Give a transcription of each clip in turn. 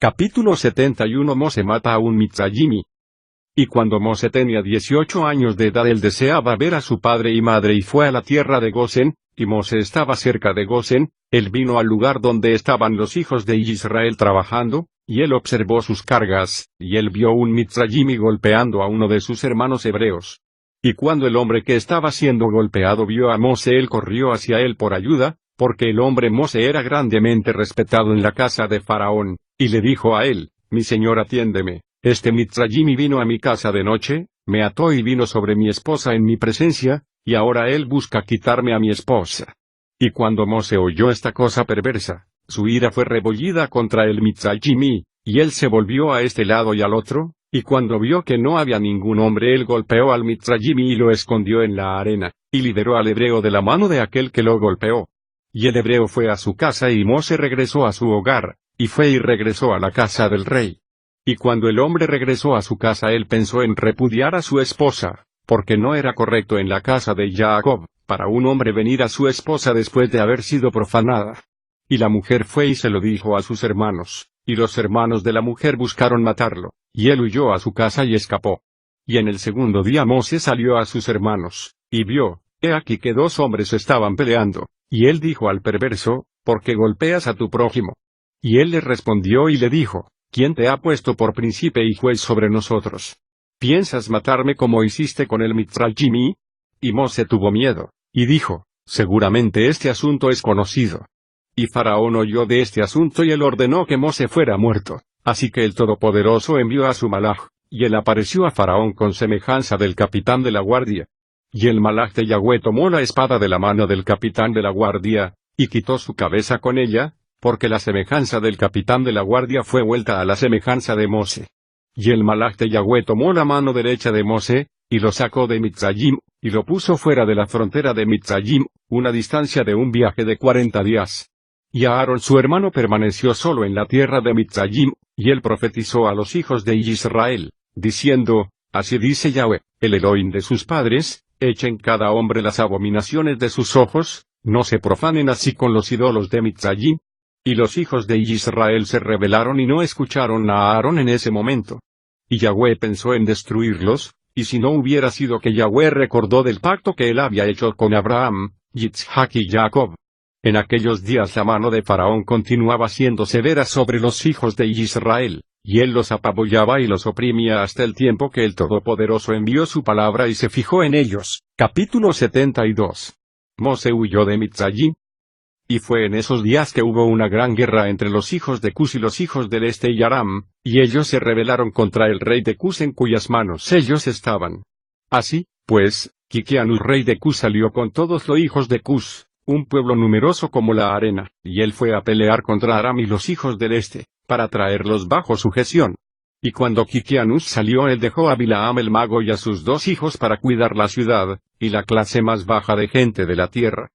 Capítulo 71. Mose mata a un Mitzrayimi. Y cuando Mose tenía 18 años de edad, él deseaba ver a su padre y madre y fue a la tierra de Gosén, y Mose estaba cerca de Gosén. Él vino al lugar donde estaban los hijos de Israel trabajando, y él observó sus cargas, y él vio un Mitzrayimi golpeando a uno de sus hermanos hebreos. Y cuando el hombre que estaba siendo golpeado vio a Mose, él corrió hacia él por ayuda, porque el hombre Mose era grandemente respetado en la casa de Faraón, y le dijo a él: mi señor, atiéndeme, este Mitzrayimi vino a mi casa de noche, me ató y vino sobre mi esposa en mi presencia, y ahora él busca quitarme a mi esposa. Y cuando Mose oyó esta cosa perversa, su ira fue rebullida contra el Mitzrayimi, y él se volvió a este lado y al otro, y cuando vio que no había ningún hombre, él golpeó al Mitzrayimi y lo escondió en la arena, y liberó al hebreo de la mano de aquel que lo golpeó. Y el hebreo fue a su casa y Mose regresó a su hogar, y fue y regresó a la casa del rey. Y cuando el hombre regresó a su casa, él pensó en repudiar a su esposa, porque no era correcto en la casa de Jacob, para un hombre venir a su esposa después de haber sido profanada. Y la mujer fue y se lo dijo a sus hermanos, y los hermanos de la mujer buscaron matarlo, y él huyó a su casa y escapó. Y en el segundo día Mose salió a sus hermanos, y vio, he aquí que dos hombres estaban peleando, y él dijo al perverso: ¿por qué golpeas a tu prójimo? Y él le respondió y le dijo: ¿quién te ha puesto por príncipe y juez sobre nosotros? ¿Piensas matarme como hiciste con el Mitzrayimi? Y Mose tuvo miedo, y dijo: seguramente este asunto es conocido. Y Faraón oyó de este asunto y él ordenó que Mose fuera muerto. Así que el Todopoderoso envió a su malaj, y él apareció a Faraón con semejanza del capitán de la guardia. Y el malaj de Yahweh tomó la espada de la mano del capitán de la guardia, y quitó su cabeza con ella, porque la semejanza del capitán de la guardia fue vuelta a la semejanza de Mose. Y el malaj de Yahweh tomó la mano derecha de Mose, y lo sacó de Mitzrayim, y lo puso fuera de la frontera de Mitzrayim, una distancia de un viaje de 40 días. Y Aarón su hermano permaneció solo en la tierra de Mitzrayim, y él profetizó a los hijos de Israel, diciendo: así dice Yahweh, el Elohim de sus padres: echen cada hombre las abominaciones de sus ojos, no se profanen así con los ídolos de Mitzrayim. Y los hijos de Israel se rebelaron y no escucharon a Aarón en ese momento. Y Yahweh pensó en destruirlos, y si no hubiera sido que Yahweh recordó del pacto que él había hecho con Abraham, Yitzhak y Jacob. En aquellos días la mano de Faraón continuaba siendo severa sobre los hijos de Israel, y él los apabullaba y los oprimía hasta el tiempo que el Todopoderoso envió su palabra y se fijó en ellos. Capítulo 72. Mose huyó de Mitzrayim. Y fue en esos días que hubo una gran guerra entre los hijos de Cus y los hijos del este y Aram, y ellos se rebelaron contra el rey de Cus en cuyas manos ellos estaban. Así, pues, Kikianus rey de Cus salió con todos los hijos de Cus, un pueblo numeroso como la arena, y él fue a pelear contra Aram y los hijos del este, para traerlos bajo sujeción. Y cuando Kikianus salió, él dejó a Bilaam el mago y a sus dos hijos para cuidar la ciudad, y la clase más baja de gente de la tierra.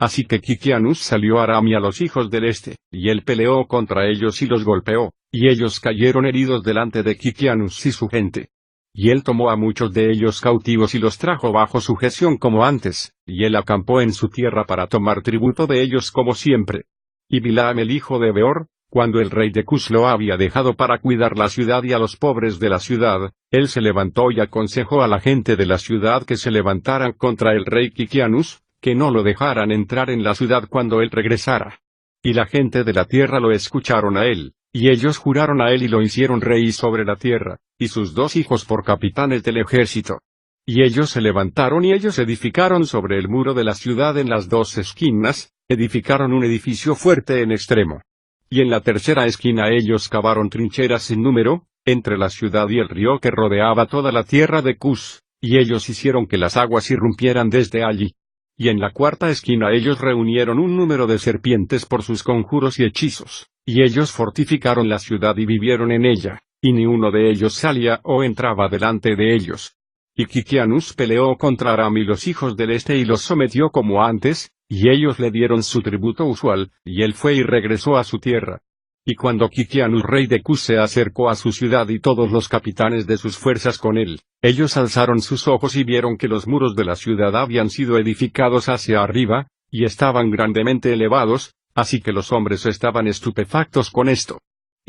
Así que Kikianus salió a Aram y a los hijos del este, y él peleó contra ellos y los golpeó, y ellos cayeron heridos delante de Kikianus y su gente. Y él tomó a muchos de ellos cautivos y los trajo bajo sujeción como antes, y él acampó en su tierra para tomar tributo de ellos como siempre. Y Bilaam el hijo de Beor, cuando el rey de Cus lo había dejado para cuidar la ciudad y a los pobres de la ciudad, él se levantó y aconsejó a la gente de la ciudad que se levantaran contra el rey Kikianus, que no lo dejaran entrar en la ciudad cuando él regresara. Y la gente de la tierra lo escucharon a él, y ellos juraron a él y lo hicieron rey sobre la tierra, y sus dos hijos por capitanes del ejército. Y ellos se levantaron y ellos edificaron sobre el muro de la ciudad en las dos esquinas, edificaron un edificio fuerte en extremo. Y en la tercera esquina ellos cavaron trincheras sin número, entre la ciudad y el río que rodeaba toda la tierra de Cus, y ellos hicieron que las aguas irrumpieran desde allí. Y en la cuarta esquina ellos reunieron un número de serpientes por sus conjuros y hechizos, y ellos fortificaron la ciudad y vivieron en ella, y ni uno de ellos salía o entraba delante de ellos. Y Kikianus peleó contra Aram y los hijos del este y los sometió como antes, y ellos le dieron su tributo usual, y él fue y regresó a su tierra. Y cuando Kikianus rey de Cus se acercó a su ciudad y todos los capitanes de sus fuerzas con él, ellos alzaron sus ojos y vieron que los muros de la ciudad habían sido edificados hacia arriba, y estaban grandemente elevados, así que los hombres estaban estupefactos con esto.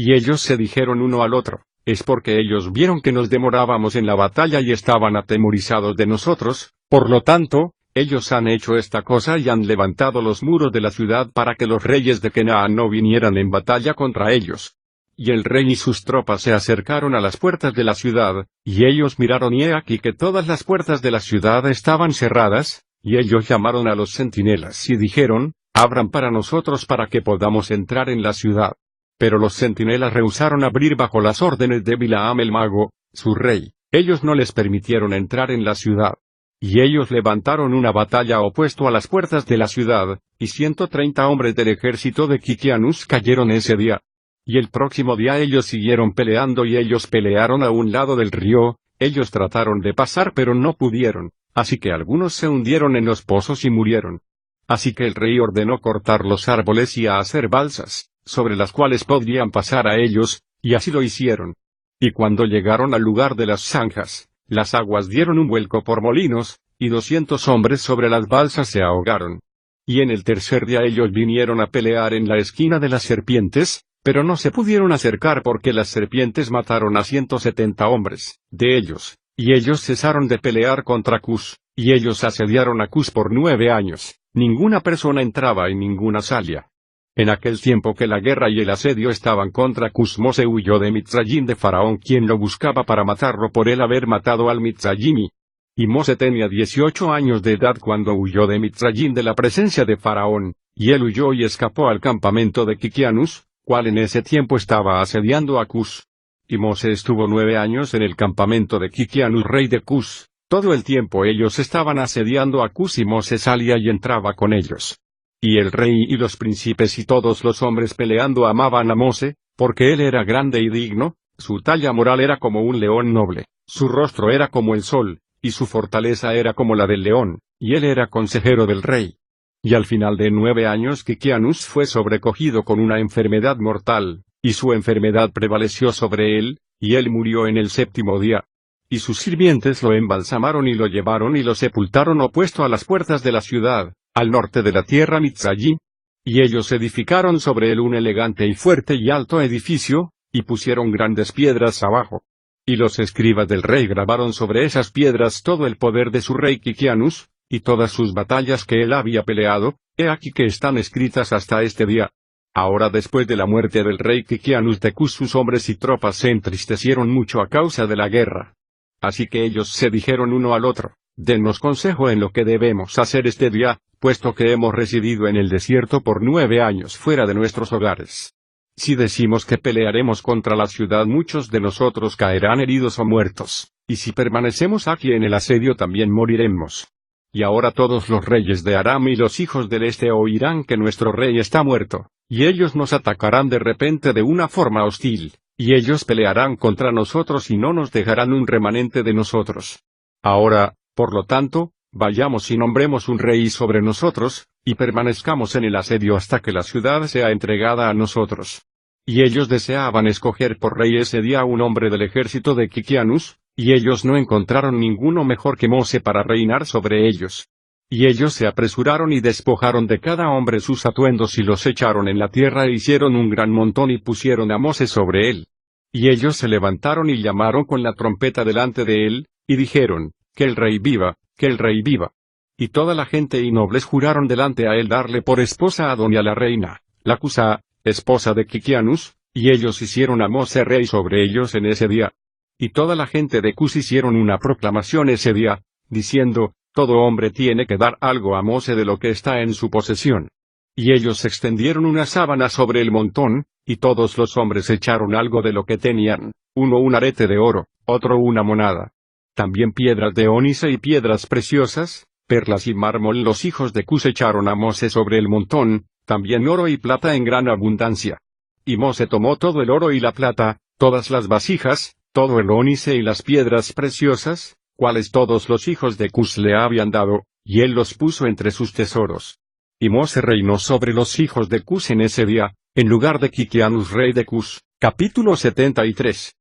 Y ellos se dijeron uno al otro, es porque ellos vieron que nos demorábamos en la batalla y estaban atemorizados de nosotros, por lo tanto, ellos han hecho esta cosa y han levantado los muros de la ciudad para que los reyes de Canaán no vinieran en batalla contra ellos. Y el rey y sus tropas se acercaron a las puertas de la ciudad, y ellos miraron y he aquí que todas las puertas de la ciudad estaban cerradas, y ellos llamaron a los centinelas y dijeron, abran para nosotros para que podamos entrar en la ciudad. Pero los centinelas rehusaron abrir bajo las órdenes de Bilaam el mago, su rey, ellos no les permitieron entrar en la ciudad. Y ellos levantaron una batalla opuesto a las puertas de la ciudad, y 130 hombres del ejército de Kikianus cayeron ese día. Y el próximo día ellos siguieron peleando y ellos pelearon a un lado del río, ellos trataron de pasar pero no pudieron, así que algunos se hundieron en los pozos y murieron. Así que el rey ordenó cortar los árboles y a hacer balsas, sobre las cuales podrían pasar a ellos, y así lo hicieron. Y cuando llegaron al lugar de las zanjas, las aguas dieron un vuelco por molinos, y 200 hombres sobre las balsas se ahogaron. Y en el tercer día ellos vinieron a pelear en la esquina de las serpientes, pero no se pudieron acercar porque las serpientes mataron a 170 hombres de ellos, y ellos cesaron de pelear contra Cus, y ellos asediaron a Cus por 9 años, ninguna persona entraba y ninguna salía. En aquel tiempo que la guerra y el asedio estaban contra Cus, Mose huyó de Mitzrayim de Faraón, quien lo buscaba para matarlo por él haber matado al Mitzrayimi. Y Mose tenía 18 años de edad cuando huyó de Mitzrayim de la presencia de Faraón, y él huyó y escapó al campamento de Kikianus, cual en ese tiempo estaba asediando a Cus. Y Mose estuvo 9 años en el campamento de Kikianus, rey de Cus. Todo el tiempo ellos estaban asediando a Cus y Mose salía y entraba con ellos. Y el rey y los príncipes y todos los hombres peleando amaban a Mose, porque él era grande y digno, su talla moral era como un león noble, su rostro era como el sol, y su fortaleza era como la del león, y él era consejero del rey. Y al final de 9 años Kikianus fue sobrecogido con una enfermedad mortal, y su enfermedad prevaleció sobre él, y él murió en el 7º día. Y sus sirvientes lo embalsamaron y lo llevaron y lo sepultaron opuesto a las puertas de la ciudad, al norte de la tierra Mitzrayim. Y ellos edificaron sobre él un elegante y fuerte y alto edificio, y pusieron grandes piedras abajo. Y los escribas del rey grabaron sobre esas piedras todo el poder de su rey Kikianus, y todas sus batallas que él había peleado, he aquí que están escritas hasta este día. Ahora después de la muerte del rey Kikianus de Cus, sus hombres y tropas se entristecieron mucho a causa de la guerra. Así que ellos se dijeron uno al otro, denos consejo en lo que debemos hacer este día, puesto que hemos residido en el desierto por 9 años fuera de nuestros hogares. Si decimos que pelearemos contra la ciudad, muchos de nosotros caerán heridos o muertos, y si permanecemos aquí en el asedio también moriremos. Y ahora todos los reyes de Aram y los hijos del este oirán que nuestro rey está muerto, y ellos nos atacarán de repente de una forma hostil, y ellos pelearán contra nosotros y no nos dejarán un remanente de nosotros. Ahora, por lo tanto, vayamos y nombremos un rey sobre nosotros, y permanezcamos en el asedio hasta que la ciudad sea entregada a nosotros. Y ellos deseaban escoger por rey ese día a un hombre del ejército de Kikianus, y ellos no encontraron ninguno mejor que Mose para reinar sobre ellos. Y ellos se apresuraron y despojaron de cada hombre sus atuendos y los echaron en la tierra e hicieron un gran montón y pusieron a Mose sobre él. Y ellos se levantaron y llamaron con la trompeta delante de él, y dijeron, que el rey viva, que el rey viva. Y toda la gente y nobles juraron delante a él darle por esposa a Adonia la reina, la Cusá, esposa de Kikianus, y ellos hicieron a Mose rey sobre ellos en ese día. Y toda la gente de Cus hicieron una proclamación ese día, diciendo, todo hombre tiene que dar algo a Mose de lo que está en su posesión. Y ellos extendieron una sábana sobre el montón, y todos los hombres echaron algo de lo que tenían, uno un arete de oro, otro una monada. También piedras de ónice y piedras preciosas, perlas y mármol. Los hijos de Cus echaron a Mose sobre el montón, también oro y plata en gran abundancia. Y Mose tomó todo el oro y la plata, todas las vasijas, todo el ónice y las piedras preciosas, cuales todos los hijos de Cus le habían dado, y él los puso entre sus tesoros. Y Mose reinó sobre los hijos de Cus en ese día, en lugar de Kikianus rey de Cus. Capítulo 73.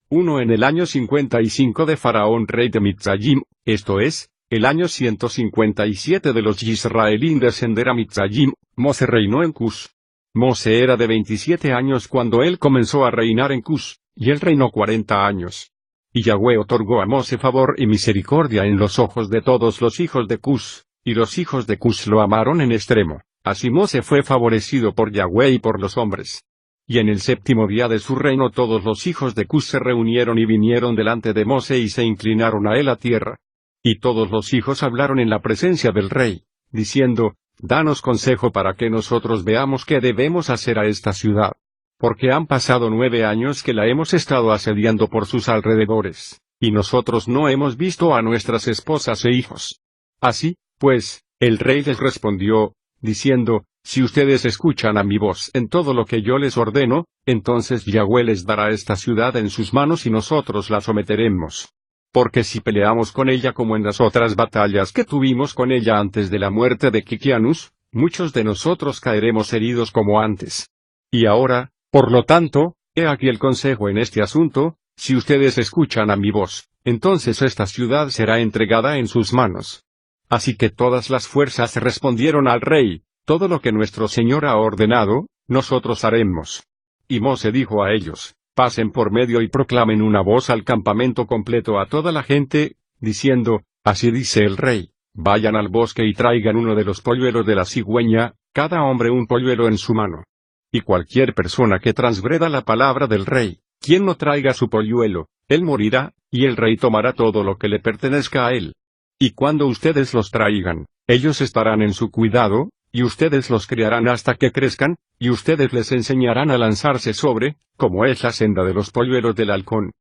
En el año 55 de Faraón rey de Mitzrayim, esto es, el año 157 de los Yisraelín descender a Mitzrayim, Mose reinó en Cus. Mose era de 27 años cuando él comenzó a reinar en Cus, y él reinó 40 años. Y Yahweh otorgó a Mose favor y misericordia en los ojos de todos los hijos de Cus, y los hijos de Cus lo amaron en extremo. Así Mose fue favorecido por Yahweh y por los hombres. Y en el séptimo día de su reino todos los hijos de Cus se reunieron y vinieron delante de Mose y se inclinaron a él a tierra. Y todos los hijos hablaron en la presencia del rey, diciendo, danos consejo para que nosotros veamos qué debemos hacer a esta ciudad. Porque han pasado 9 años que la hemos estado asediando por sus alrededores, y nosotros no hemos visto a nuestras esposas e hijos. Así, pues, el rey les respondió, diciendo, si ustedes escuchan a mi voz en todo lo que yo les ordeno, entonces Yahweh les dará esta ciudad en sus manos y nosotros la someteremos. Porque si peleamos con ella como en las otras batallas que tuvimos con ella antes de la muerte de Kikianus, muchos de nosotros caeremos heridos como antes. Y ahora, por lo tanto, he aquí el consejo en este asunto, si ustedes escuchan a mi voz, entonces esta ciudad será entregada en sus manos. Así que todas las fuerzas respondieron al rey, todo lo que nuestro Señor ha ordenado, nosotros haremos. Y Mose dijo a ellos, pasen por medio y proclamen una voz al campamento completo a toda la gente, diciendo, así dice el rey, vayan al bosque y traigan uno de los polluelos de la cigüeña, cada hombre un polluelo en su mano. Y cualquier persona que transgreda la palabra del rey, quien no traiga su polluelo, él morirá, y el rey tomará todo lo que le pertenezca a él. Y cuando ustedes los traigan, ellos estarán en su cuidado, y ustedes los criarán hasta que crezcan, y ustedes les enseñarán a lanzarse sobre, como es la senda de los polluelos del halcón.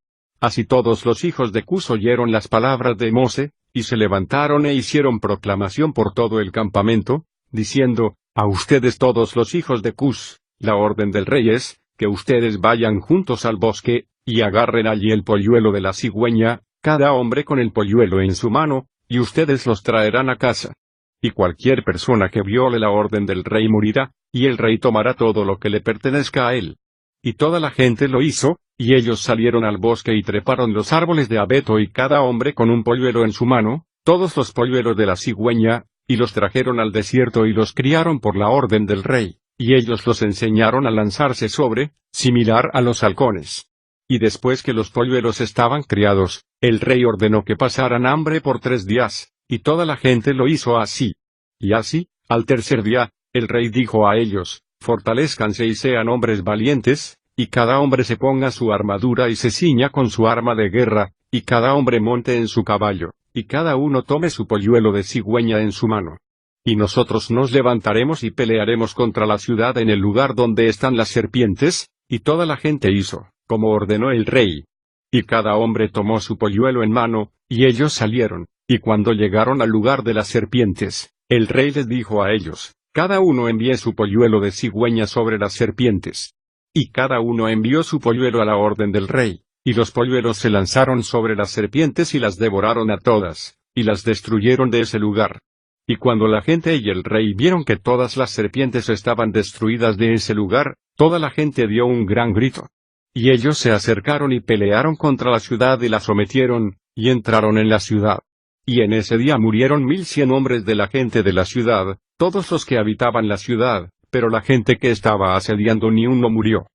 Así todos los hijos de Cus oyeron las palabras de Mose, y se levantaron e hicieron proclamación por todo el campamento, diciendo, a ustedes todos los hijos de Cus, la orden del rey es, que ustedes vayan juntos al bosque, y agarren allí el polluelo de la cigüeña, cada hombre con el polluelo en su mano, y ustedes los traerán a casa. Y cualquier persona que viole la orden del rey morirá, y el rey tomará todo lo que le pertenezca a él. Y toda la gente lo hizo, y ellos salieron al bosque y treparon los árboles de abeto y cada hombre con un polluelo en su mano, todos los polluelos de la cigüeña, y los trajeron al desierto y los criaron por la orden del rey. Y ellos los enseñaron a lanzarse sobre, similar a los halcones. Y después que los polluelos estaban criados, el rey ordenó que pasaran hambre por 3 días, y toda la gente lo hizo así. Y así, al tercer día, el rey dijo a ellos, fortalezcanse y sean hombres valientes, y cada hombre se ponga su armadura y se ciña con su arma de guerra, y cada hombre monte en su caballo, y cada uno tome su polluelo de cigüeña en su mano. Y nosotros nos levantaremos y pelearemos contra la ciudad en el lugar donde están las serpientes, y toda la gente hizo, como ordenó el rey. Y cada hombre tomó su polluelo en mano, y ellos salieron, y cuando llegaron al lugar de las serpientes, el rey les dijo a ellos, cada uno envíe su polluelo de cigüeña sobre las serpientes. Y cada uno envió su polluelo a la orden del rey, y los polluelos se lanzaron sobre las serpientes y las devoraron a todas, y las destruyeron de ese lugar. Y cuando la gente y el rey vieron que todas las serpientes estaban destruidas de ese lugar, toda la gente dio un gran grito. Y ellos se acercaron y pelearon contra la ciudad y la sometieron, y entraron en la ciudad. Y en ese día murieron 1100 hombres de la gente de la ciudad, todos los que habitaban la ciudad, pero la gente que estaba asediando ni uno murió.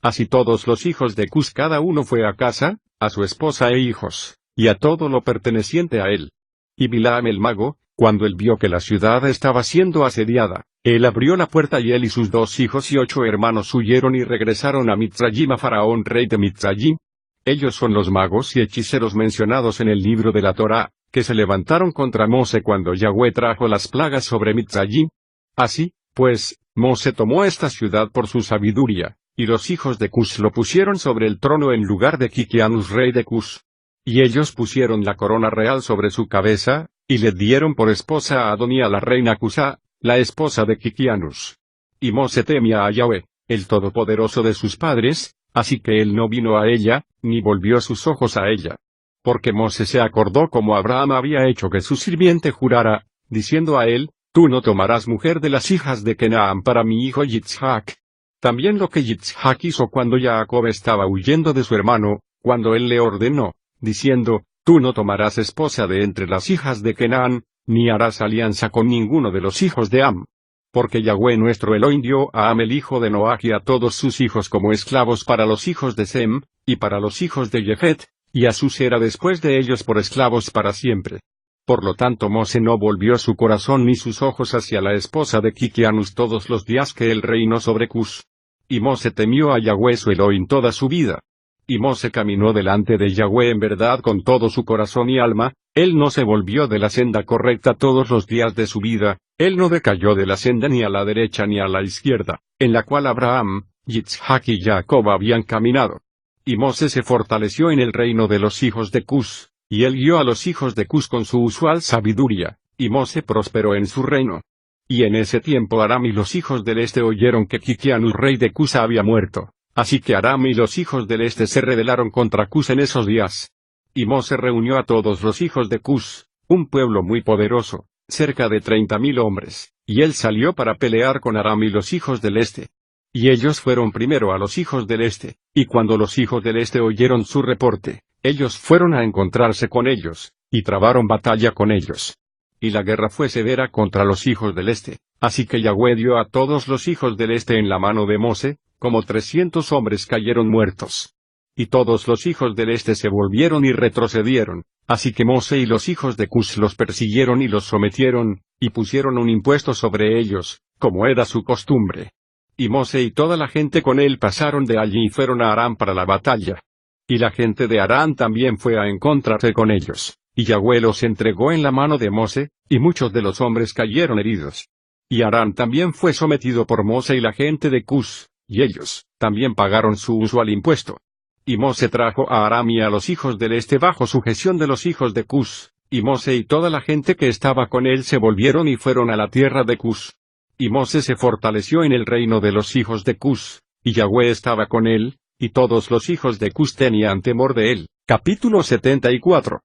Así todos los hijos de Cus cada uno fue a casa, a su esposa e hijos, y a todo lo perteneciente a él. Y Bilaam el mago, cuando él vio que la ciudad estaba siendo asediada, él abrió la puerta y él y sus 2 hijos y 8 hermanos huyeron y regresaron a Mitzrayim a Faraón rey de Mitzrayim. Ellos son los magos y hechiceros mencionados en el libro de la Torá, que se levantaron contra Mose cuando Yahweh trajo las plagas sobre Mitzrayim. Así, pues, Mose tomó esta ciudad por su sabiduría, y los hijos de Cus lo pusieron sobre el trono en lugar de Kikianus rey de Cus. Y ellos pusieron la corona real sobre su cabeza, y le dieron por esposa a Adonía la reina Cusá, la esposa de Kikianus. Y Mose temía a Yahweh, el Todopoderoso de sus padres, así que él no vino a ella, ni volvió sus ojos a ella. Porque Mose se acordó como Abraham había hecho que su sirviente jurara, diciendo a él, tú no tomarás mujer de las hijas de Canaán para mi hijo Yitzhak. También lo que Yitzhak hizo cuando Jacob estaba huyendo de su hermano, cuando él le ordenó, diciendo, tú no tomarás esposa de entre las hijas de Canaán, ni harás alianza con ninguno de los hijos de Am. Porque Yahweh nuestro Elohim dio a Am el hijo de Noach y a todos sus hijos como esclavos para los hijos de Sem, y para los hijos de Jefet, y a sus era después de ellos por esclavos para siempre. Por lo tanto Mose no volvió su corazón ni sus ojos hacia la esposa de Kikianus todos los días que él reinó sobre Cus. Y Mose temió a Yahweh su Elohim toda su vida. Y Mose caminó delante de Yahweh en verdad con todo su corazón y alma, él no se volvió de la senda correcta todos los días de su vida, él no decayó de la senda ni a la derecha ni a la izquierda, en la cual Abraham, Yitzhak y Jacob habían caminado. Y Mose se fortaleció en el reino de los hijos de Cus, y él guió a los hijos de Cus con su usual sabiduría, y Mose prosperó en su reino. Y en ese tiempo Aram y los hijos del este oyeron que Kikianus rey de Cus había muerto, así que Aram y los hijos del este se rebelaron contra Cus en esos días. Y Mose reunió a todos los hijos de Cus, un pueblo muy poderoso, cerca de 30,000 hombres, y él salió para pelear con Aram y los hijos del este. Y ellos fueron primero a los hijos del este, y cuando los hijos del este oyeron su reporte, ellos fueron a encontrarse con ellos, y trabaron batalla con ellos. Y la guerra fue severa contra los hijos del este, así que Yahweh dio a todos los hijos del este en la mano de Mose, como 300 hombres cayeron muertos. Y todos los hijos del este se volvieron y retrocedieron, así que Mose y los hijos de Cus los persiguieron y los sometieron, y pusieron un impuesto sobre ellos, como era su costumbre. Y Mose y toda la gente con él pasaron de allí y fueron a Aram para la batalla. Y la gente de Aram también fue a encontrarse con ellos, y Yahweh los entregó en la mano de Mose, y muchos de los hombres cayeron heridos. Y Aram también fue sometido por Mose y la gente de Cus, y ellos también pagaron su usual impuesto. Y Mose trajo a Aram y a los hijos del este bajo sujeción de los hijos de Cus, y Mose y toda la gente que estaba con él se volvieron y fueron a la tierra de Cus. Y Mose se fortaleció en el reino de los hijos de Cus, y Yahweh estaba con él, y todos los hijos de Cus tenían temor de él. Capítulo 74.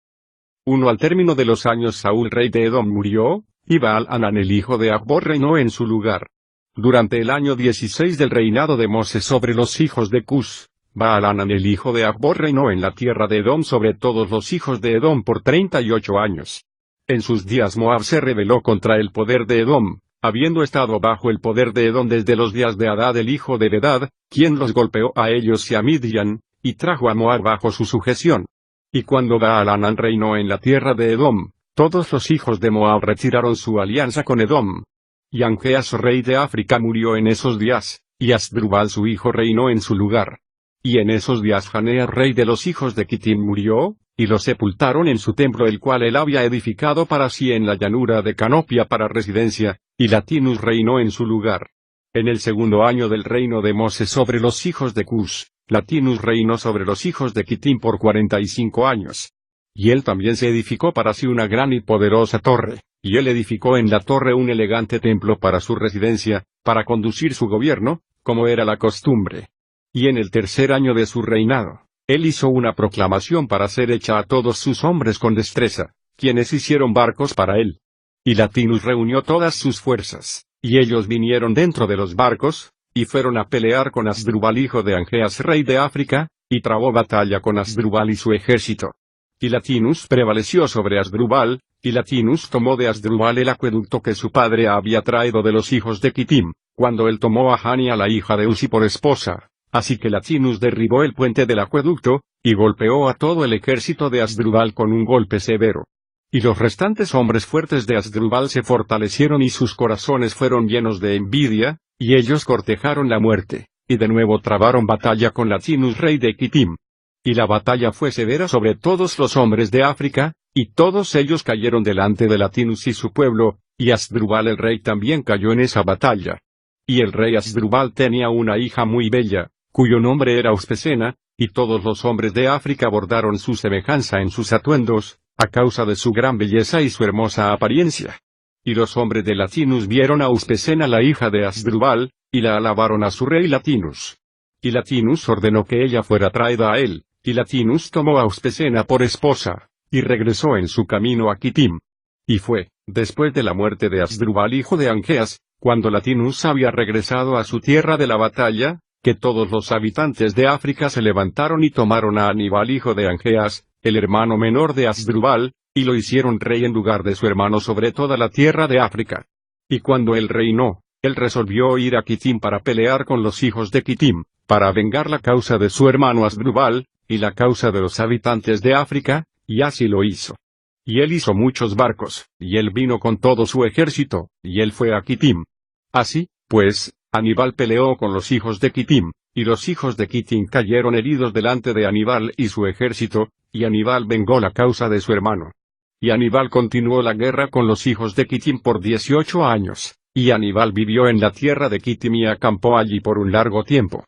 Al término de los años Saúl rey de Edom murió, y Baal-Hanán el hijo de Achbor reinó en su lugar. Durante el año 16 del reinado de Mose sobre los hijos de Cus, Baal-Hanán el hijo de Achbor reinó en la tierra de Edom sobre todos los hijos de Edom por 38 años. En sus días Moab se rebeló contra el poder de Edom, habiendo estado bajo el poder de Edom desde los días de Hadad el hijo de Bedad, quien los golpeó a ellos y a Midian, y trajo a Moab bajo su sujeción. Y cuando Baal-Hanán reinó en la tierra de Edom, todos los hijos de Moab retiraron su alianza con Edom. Y Angeas rey de África murió en esos días, y Asdrubal su hijo reinó en su lugar. Y en esos días Janeas rey de los hijos de Kitim murió, y lo sepultaron en su templo el cual él había edificado para sí en la llanura de Canopia para residencia, y Latinus reinó en su lugar. En el segundo año del reino de Mose sobre los hijos de Cus, Latinus reinó sobre los hijos de Kitim por 45 años. Y él también se edificó para sí una gran y poderosa torre, y él edificó en la torre un elegante templo para su residencia, para conducir su gobierno, como era la costumbre. Y en el tercer año de su reinado, él hizo una proclamación para ser hecha a todos sus hombres con destreza, quienes hicieron barcos para él. Y Latinus reunió todas sus fuerzas, y ellos vinieron dentro de los barcos, y fueron a pelear con Asdrubal hijo de Angeas rey de África, y trabó batalla con Asdrubal y su ejército. Y Latinus prevaleció sobre Asdrubal, y Latinus tomó de Asdrubal el acueducto que su padre había traído de los hijos de Kitim, cuando él tomó a Hania la hija de Uzi por esposa. Así que Latinus derribó el puente del acueducto, y golpeó a todo el ejército de Asdrubal con un golpe severo. Y los restantes hombres fuertes de Asdrubal se fortalecieron y sus corazones fueron llenos de envidia, y ellos cortejaron la muerte, y de nuevo trabaron batalla con Latinus rey de Kitim. Y la batalla fue severa sobre todos los hombres de África, y todos ellos cayeron delante de Latinus y su pueblo, y Asdrubal el rey también cayó en esa batalla. Y el rey Asdrubal tenía una hija muy bella, cuyo nombre era Uspesena, y todos los hombres de África bordaron su semejanza en sus atuendos, a causa de su gran belleza y su hermosa apariencia. Y los hombres de Latinus vieron a Uspesena la hija de Asdrubal, y la alabaron a su rey Latinus. Y Latinus ordenó que ella fuera traída a él, y Latinus tomó a Uspesena por esposa, y regresó en su camino a Kitim. Y fue, después de la muerte de Asdrubal hijo de Angeas, cuando Latinus había regresado a su tierra de la batalla, que todos los habitantes de África se levantaron y tomaron a Aníbal hijo de Angeas, el hermano menor de Asdrubal, y lo hicieron rey en lugar de su hermano sobre toda la tierra de África. Y cuando él reinó, él resolvió ir a Kitim para pelear con los hijos de Kitim, para vengar la causa de su hermano Asdrubal, y la causa de los habitantes de África, y así lo hizo. Y él hizo muchos barcos, y él vino con todo su ejército, y él fue a Kitim. Así, pues, Aníbal peleó con los hijos de Kitim, y los hijos de Kitim cayeron heridos delante de Aníbal y su ejército, y Aníbal vengó la causa de su hermano. Y Aníbal continuó la guerra con los hijos de Kitim por 18 años, y Aníbal vivió en la tierra de Kitim y acampó allí por un largo tiempo.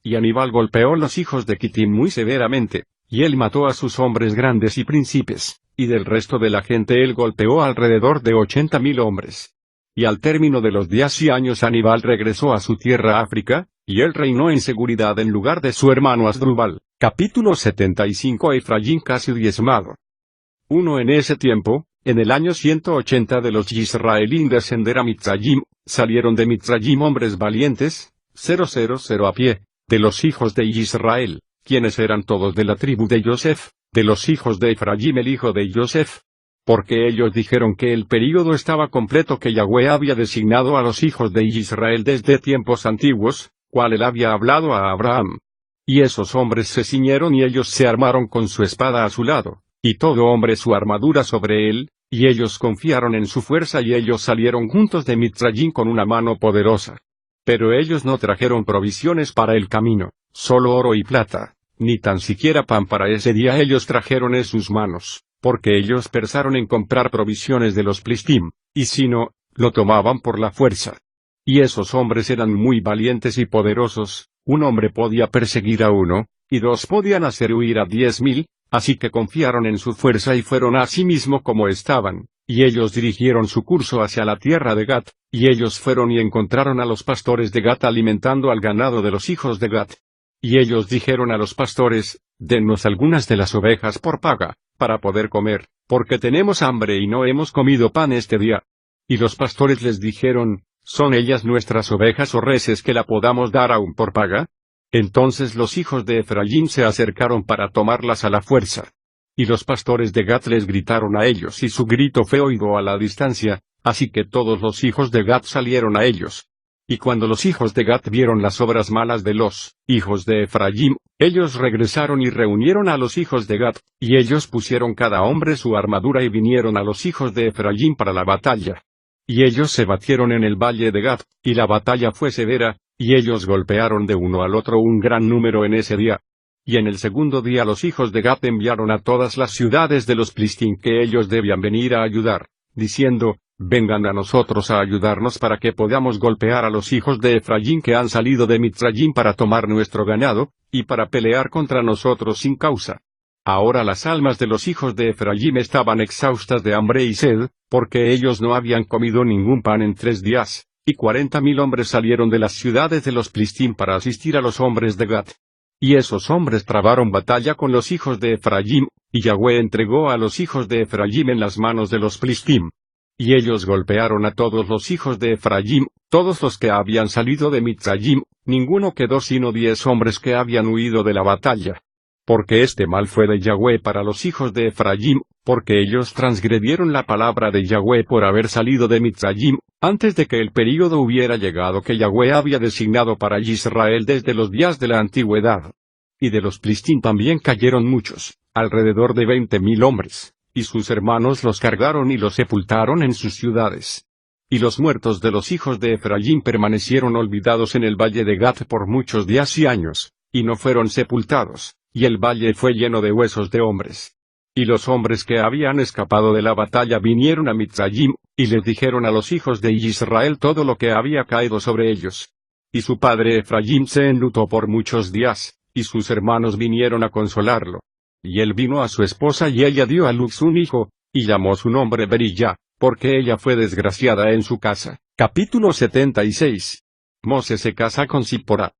Y Aníbal golpeó los hijos de Kitim muy severamente, y él mató a sus hombres grandes y príncipes, y del resto de la gente él golpeó alrededor de 80.000 hombres. Y al término de los 10 años Aníbal regresó a su tierra África, y él reinó en seguridad en lugar de su hermano Asdrubal. Capítulo 75. Efraín casi diezmado. En ese tiempo, en el año 180 de los Yisraelín descender a Mitzrayim, salieron de Mitzrayim hombres valientes, 000 a pie, de los hijos de Israel, quienes eran todos de la tribu de Yosef, de los hijos de Efraín el hijo de Yosef. Porque ellos dijeron que el período estaba completo que Yahweh había designado a los hijos de Israel desde tiempos antiguos, cual él había hablado a Abraham. Y esos hombres se ciñeron y ellos se armaron con su espada a su lado, y todo hombre su armadura sobre él, y ellos confiaron en su fuerza y ellos salieron juntos de Mitzrayim con una mano poderosa. Pero ellos no trajeron provisiones para el camino, solo oro y plata, ni tan siquiera pan para ese día ellos trajeron en sus manos, porque ellos pensaron en comprar provisiones de los Plistim, y si no, lo tomaban por la fuerza. Y esos hombres eran muy valientes y poderosos, un hombre podía perseguir a uno, y dos podían hacer huir a 10.000, así que confiaron en su fuerza y fueron a sí mismo como estaban, y ellos dirigieron su curso hacia la tierra de Gat, y ellos fueron y encontraron a los pastores de Gat alimentando al ganado de los hijos de Gat. Y ellos dijeron a los pastores, dennos algunas de las ovejas por paga, para poder comer, porque tenemos hambre y no hemos comido pan este día. Y los pastores les dijeron, ¿son ellas nuestras ovejas o reses que la podamos dar aún por paga? Entonces los hijos de Efraín se acercaron para tomarlas a la fuerza. Y los pastores de Gat les gritaron a ellos y su grito fue oído a la distancia, así que todos los hijos de Gat salieron a ellos. Y cuando los hijos de Gat vieron las obras malas de los hijos de Efraín, ellos regresaron y reunieron a los hijos de Gat, y ellos pusieron cada hombre su armadura y vinieron a los hijos de Efraín para la batalla. Y ellos se batieron en el valle de Gat, y la batalla fue severa, y ellos golpearon de uno al otro un gran número en ese día. Y en el segundo día los hijos de Gat enviaron a todas las ciudades de los Plistín que ellos debían venir a ayudar, diciendo, vengan a nosotros a ayudarnos para que podamos golpear a los hijos de Efraín que han salido de Mitzrayim para tomar nuestro ganado, y para pelear contra nosotros sin causa. Ahora las almas de los hijos de Efraín estaban exhaustas de hambre y sed, porque ellos no habían comido ningún pan en 3 días, y 40.000 hombres salieron de las ciudades de los Plistín para asistir a los hombres de Gat. Y esos hombres trabaron batalla con los hijos de Efraín, y Yahweh entregó a los hijos de Efraín en las manos de los Plistín. Y ellos golpearon a todos los hijos de Efraín, todos los que habían salido de Mitzrayim, ninguno quedó sino 10 hombres que habían huido de la batalla. Porque este mal fue de Yahweh para los hijos de Efraín, porque ellos transgredieron la palabra de Yahweh por haber salido de Mitzrayim, antes de que el período hubiera llegado que Yahweh había designado para Israel desde los días de la antigüedad. Y de los Plistín también cayeron muchos, alrededor de 20.000 hombres, y sus hermanos los cargaron y los sepultaron en sus ciudades. Y los muertos de los hijos de Efraín permanecieron olvidados en el valle de Gat por muchos días y años, y no fueron sepultados, y el valle fue lleno de huesos de hombres. Y los hombres que habían escapado de la batalla vinieron a Mitzrayim, y les dijeron a los hijos de Israel todo lo que había caído sobre ellos. Y su padre Efraín se enlutó por muchos días, y sus hermanos vinieron a consolarlo. Y él vino a su esposa y ella dio a luz un hijo, y llamó su nombre Berilla, porque ella fue desgraciada en su casa. Capítulo 76. Mose se casa con Zipporá.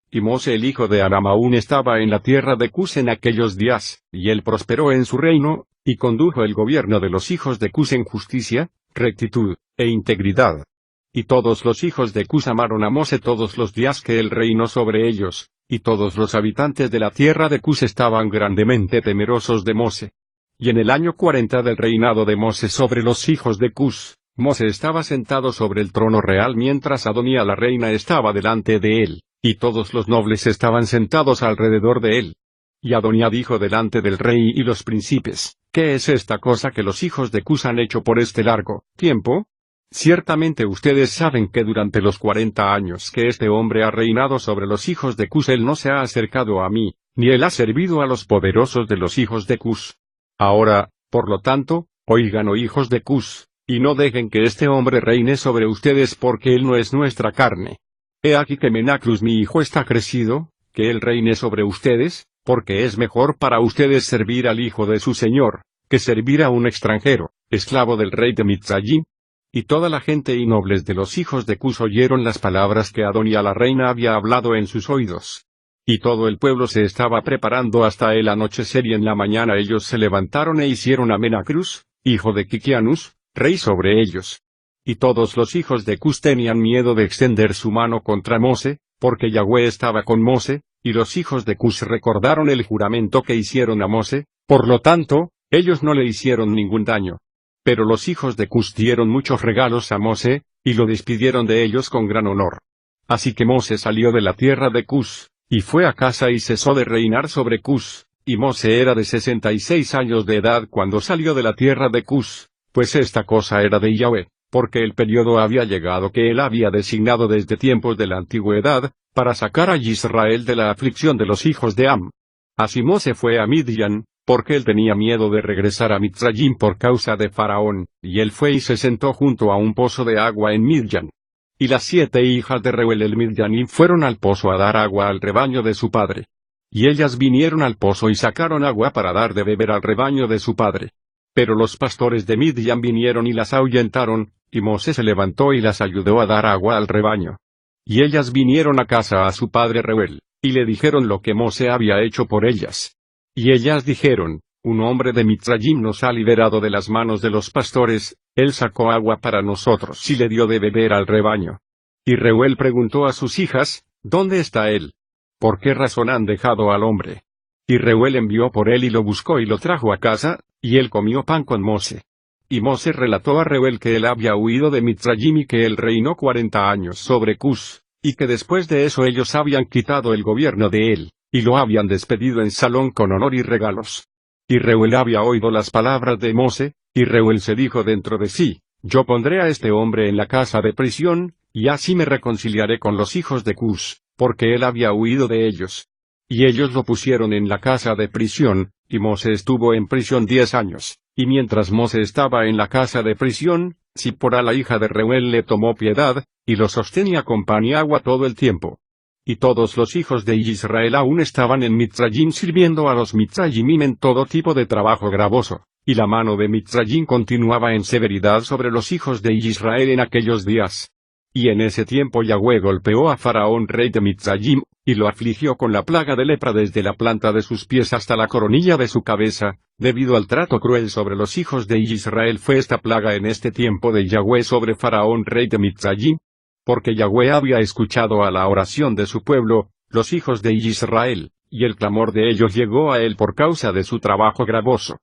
Y Mose el hijo de Aram aún estaba en la tierra de Cus en aquellos días, y él prosperó en su reino, y condujo el gobierno de los hijos de Cus en justicia, rectitud, e integridad. Y todos los hijos de Cus amaron a Mose todos los días que él reinó sobre ellos, y todos los habitantes de la tierra de Cus estaban grandemente temerosos de Mose. Y en el año 40 del reinado de Mose sobre los hijos de Cus, Mose estaba sentado sobre el trono real mientras Adonía la reina estaba delante de él, y todos los nobles estaban sentados alrededor de él. Y Adonía dijo delante del rey y los príncipes, ¿qué es esta cosa que los hijos de Cus han hecho por este largo tiempo? Ciertamente ustedes saben que durante los 40 años que este hombre ha reinado sobre los hijos de Cus él no se ha acercado a mí, ni él ha servido a los poderosos de los hijos de Cus. Ahora, por lo tanto, oigan, oh hijos de Cus, y no dejen que este hombre reine sobre ustedes porque él no es nuestra carne. He aquí que Menacrus mi hijo está crecido, que él reine sobre ustedes, porque es mejor para ustedes servir al hijo de su señor, que servir a un extranjero, esclavo del rey de Mitzrayim. Y toda la gente y nobles de los hijos de Cus oyeron las palabras que Adonía la reina había hablado en sus oídos. Y todo el pueblo se estaba preparando hasta el anochecer y en la mañana ellos se levantaron e hicieron a Menacrus, hijo de Kikianus, rey sobre ellos. Y todos los hijos de Cus tenían miedo de extender su mano contra Mose, porque Yahweh estaba con Mose, y los hijos de Cus recordaron el juramento que hicieron a Mose, por lo tanto, ellos no le hicieron ningún daño. Pero los hijos de Cus dieron muchos regalos a Mose, y lo despidieron de ellos con gran honor. Así que Mose salió de la tierra de Cus, y fue a casa y cesó de reinar sobre Cus, y Mose era de 66 años de edad cuando salió de la tierra de Cus, pues esta cosa era de Yahweh, porque el periodo había llegado que él había designado desde tiempos de la antigüedad, para sacar a Israel de la aflicción de los hijos de Am. Así Mose fue a Midian, porque él tenía miedo de regresar a Mitzrayim por causa de Faraón, y él fue y se sentó junto a un pozo de agua en Midian. Y las 7 hijas de Reuel el Midianim fueron al pozo a dar agua al rebaño de su padre. Y ellas vinieron al pozo y sacaron agua para dar de beber al rebaño de su padre. Pero los pastores de Midian vinieron y las ahuyentaron, y Mose se levantó y las ayudó a dar agua al rebaño. Y ellas vinieron a casa a su padre Reuel, y le dijeron lo que Mose había hecho por ellas. Y ellas dijeron, un hombre de Mitzrayim nos ha liberado de las manos de los pastores, él sacó agua para nosotros y le dio de beber al rebaño. Y Reuel preguntó a sus hijas, ¿dónde está él? ¿Por qué razón han dejado al hombre? Y Reuel envió por él y lo buscó y lo trajo a casa, y él comió pan con Mose. Y Mose relató a Reuel que él había huido de Mitzrayim y que él reinó 40 años sobre Cus, y que después de eso ellos habían quitado el gobierno de él, y lo habían despedido en Salón con honor y regalos. Y Reuel había oído las palabras de Mose, y Reuel se dijo dentro de sí, yo pondré a este hombre en la casa de prisión, y así me reconciliaré con los hijos de Cus, porque él había huido de ellos. Y ellos lo pusieron en la casa de prisión, y Mose estuvo en prisión 10 años, y mientras Mose estaba en la casa de prisión, Zipora la hija de Reuel le tomó piedad, y lo sostenía con pan y agua todo el tiempo. Y todos los hijos de Israel aún estaban en Mitzrayim sirviendo a los Mitzrayimim en todo tipo de trabajo gravoso, y la mano de Mitzrayim continuaba en severidad sobre los hijos de Israel en aquellos días. Y en ese tiempo Yahweh golpeó a Faraón rey de Mitzrayim, y lo afligió con la plaga de lepra desde la planta de sus pies hasta la coronilla de su cabeza, debido al trato cruel sobre los hijos de Israel fue esta plaga en este tiempo de Yahweh sobre Faraón rey de Mitzrayim. Porque Yahweh había escuchado a la oración de su pueblo, los hijos de Israel, y el clamor de ellos llegó a él por causa de su trabajo gravoso.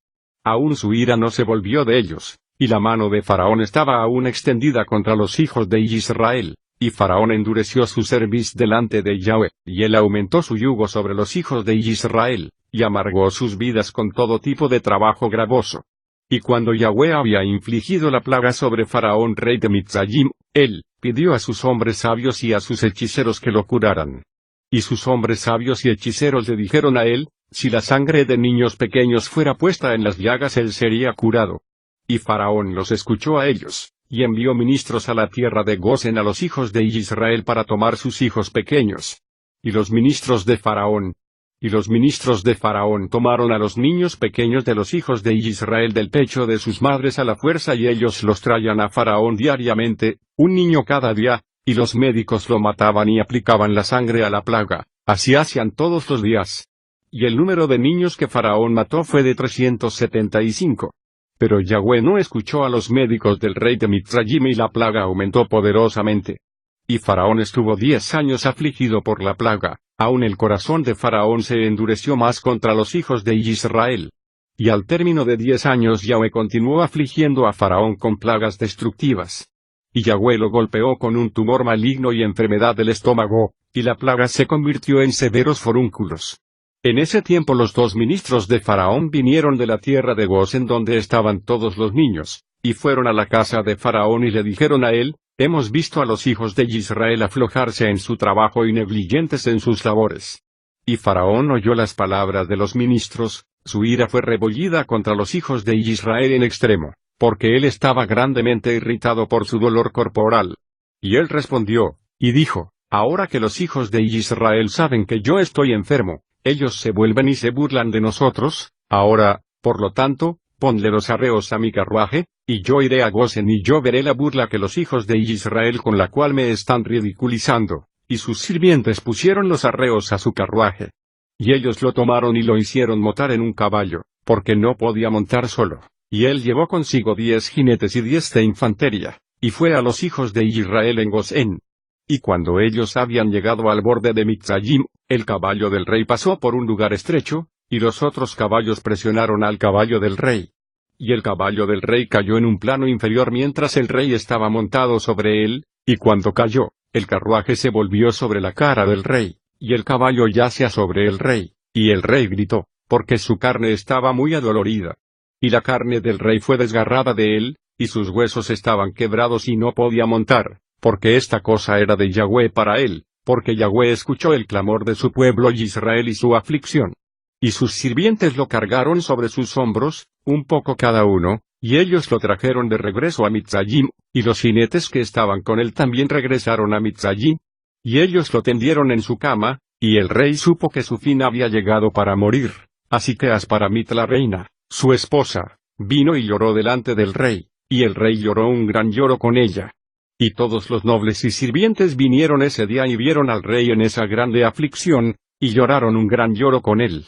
Aún su ira no se volvió de ellos, y la mano de Faraón estaba aún extendida contra los hijos de Israel, y Faraón endureció su cerviz delante de Yahweh, y él aumentó su yugo sobre los hijos de Israel, y amargó sus vidas con todo tipo de trabajo gravoso. Y cuando Yahweh había infligido la plaga sobre Faraón rey de Mitzrayim, él pidió a sus hombres sabios y a sus hechiceros que lo curaran. Y sus hombres sabios y hechiceros le dijeron a él, si la sangre de niños pequeños fuera puesta en las llagas él sería curado. Y Faraón los escuchó a ellos, y envió ministros a la tierra de Gosen a los hijos de Israel para tomar sus hijos pequeños. Y los ministros de Faraón tomaron a los niños pequeños de los hijos de Israel del pecho de sus madres a la fuerza y ellos los traían a Faraón diariamente, un niño cada día, y los médicos lo mataban y aplicaban la sangre a la plaga, así hacían todos los días. Y el número de niños que Faraón mató fue de 375. Pero Yahweh no escuchó a los médicos del rey de Mitzrayim y la plaga aumentó poderosamente. Y Faraón estuvo 10 años afligido por la plaga, aún el corazón de Faraón se endureció más contra los hijos de Israel. Y al término de 10 años Yahweh continuó afligiendo a Faraón con plagas destructivas. Y Yahweh lo golpeó con un tumor maligno y enfermedad del estómago, y la plaga se convirtió en severos forúnculos. En ese tiempo los 2 ministros de Faraón vinieron de la tierra de Gosén donde estaban todos los niños, y fueron a la casa de Faraón y le dijeron a él: hemos visto a los hijos de Israel aflojarse en su trabajo y negligentes en sus labores. Y Faraón oyó las palabras de los ministros, su ira fue rebullida contra los hijos de Israel en extremo, porque él estaba grandemente irritado por su dolor corporal. Y él respondió, y dijo: ahora que los hijos de Israel saben que yo estoy enfermo, ellos se vuelven y se burlan de nosotros. Ahora, por lo tanto, ponle los arreos a mi carruaje, y yo iré a Gosén y yo veré la burla que los hijos de Israel con la cual me están ridiculizando. Y sus sirvientes pusieron los arreos a su carruaje. Y ellos lo tomaron y lo hicieron montar en un caballo, porque no podía montar solo. Y él llevó consigo 10 jinetes y 10 de infantería, y fue a los hijos de Israel en Gosén. Y cuando ellos habían llegado al borde de Mitzrayim, el caballo del rey pasó por un lugar estrecho, y los otros caballos presionaron al caballo del rey. Y el caballo del rey cayó en un plano inferior mientras el rey estaba montado sobre él, y cuando cayó, el carruaje se volvió sobre la cara del rey, y el caballo yacía sobre el rey, y el rey gritó, porque su carne estaba muy adolorida. Y la carne del rey fue desgarrada de él, y sus huesos estaban quebrados y no podía montar, porque esta cosa era de Yahweh para él, porque Yahweh escuchó el clamor de su pueblo Israel y su aflicción. Y sus sirvientes lo cargaron sobre sus hombros, un poco cada uno, y ellos lo trajeron de regreso a Mitzrayim, y los jinetes que estaban con él también regresaron a Mitzrayim. Y ellos lo tendieron en su cama, y el rey supo que su fin había llegado para morir. Así que Asparamit la reina, su esposa, vino y lloró delante del rey, y el rey lloró un gran lloro con ella. Y todos los nobles y sirvientes vinieron ese día y vieron al rey en esa grande aflicción, y lloraron un gran lloro con él.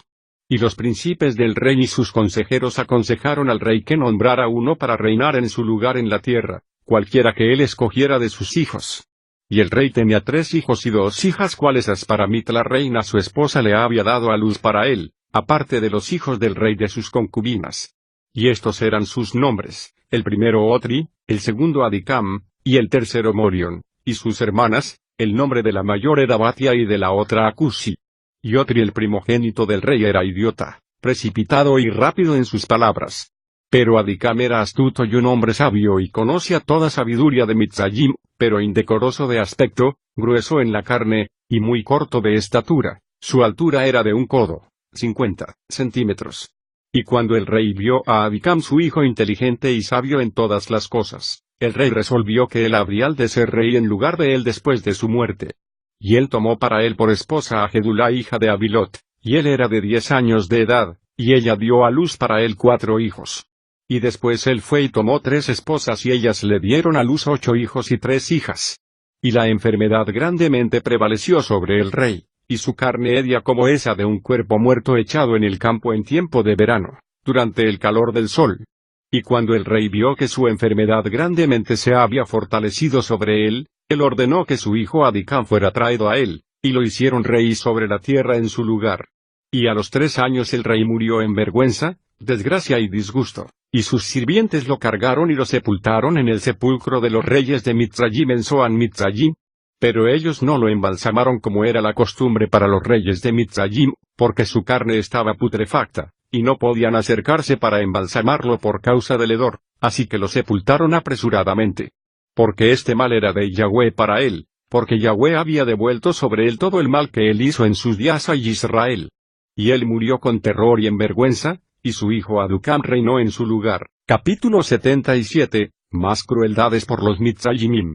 Y los príncipes del rey y sus consejeros aconsejaron al rey que nombrara uno para reinar en su lugar en la tierra, cualquiera que él escogiera de sus hijos. Y el rey tenía 3 hijos y 2 hijas, cuales Asparamit la reina su esposa le había dado a luz para él, aparte de los hijos del rey de sus concubinas. Y estos eran sus nombres: el primero Otri, el segundo Adicam, y el tercero Morion, y sus hermanas, el nombre de la mayor era Batia y de la otra Acusi. Y Otri el primogénito del rey era idiota, precipitado y rápido en sus palabras. Pero Adicam era astuto y un hombre sabio y conocía toda sabiduría de Mitzrayim, pero indecoroso de aspecto, grueso en la carne, y muy corto de estatura. Su altura era de un codo, 50 centímetros. Y cuando el rey vio a Adicam su hijo inteligente y sabio en todas las cosas, el rey resolvió que él habría de ser rey en lugar de él después de su muerte. Y él tomó para él por esposa a Gedulá hija de Abilot, y él era de 10 años de edad, y ella dio a luz para él 4 hijos. Y después él fue y tomó 3 esposas y ellas le dieron a luz 8 hijos y 3 hijas. Y la enfermedad grandemente prevaleció sobre el rey, y su carne hedia como esa de un cuerpo muerto echado en el campo en tiempo de verano, durante el calor del sol. Y cuando el rey vio que su enfermedad grandemente se había fortalecido sobre él, él ordenó que su hijo Adicam fuera traído a él, y lo hicieron rey sobre la tierra en su lugar. Y a los 3 años el rey murió en vergüenza, desgracia y disgusto, y sus sirvientes lo cargaron y lo sepultaron en el sepulcro de los reyes de Mitzrayim en Zoan Mitzrayim. Pero ellos no lo embalsamaron como era la costumbre para los reyes de Mitzrayim, porque su carne estaba putrefacta, y no podían acercarse para embalsamarlo por causa del hedor, así que lo sepultaron apresuradamente. Porque este mal era de Yahweh para él, porque Yahweh había devuelto sobre él todo el mal que él hizo en sus días a Israel. Y él murió con terror y en vergüenza, y su hijo Adukam reinó en su lugar. Capítulo 77, más crueldades por los Mitzrayimim.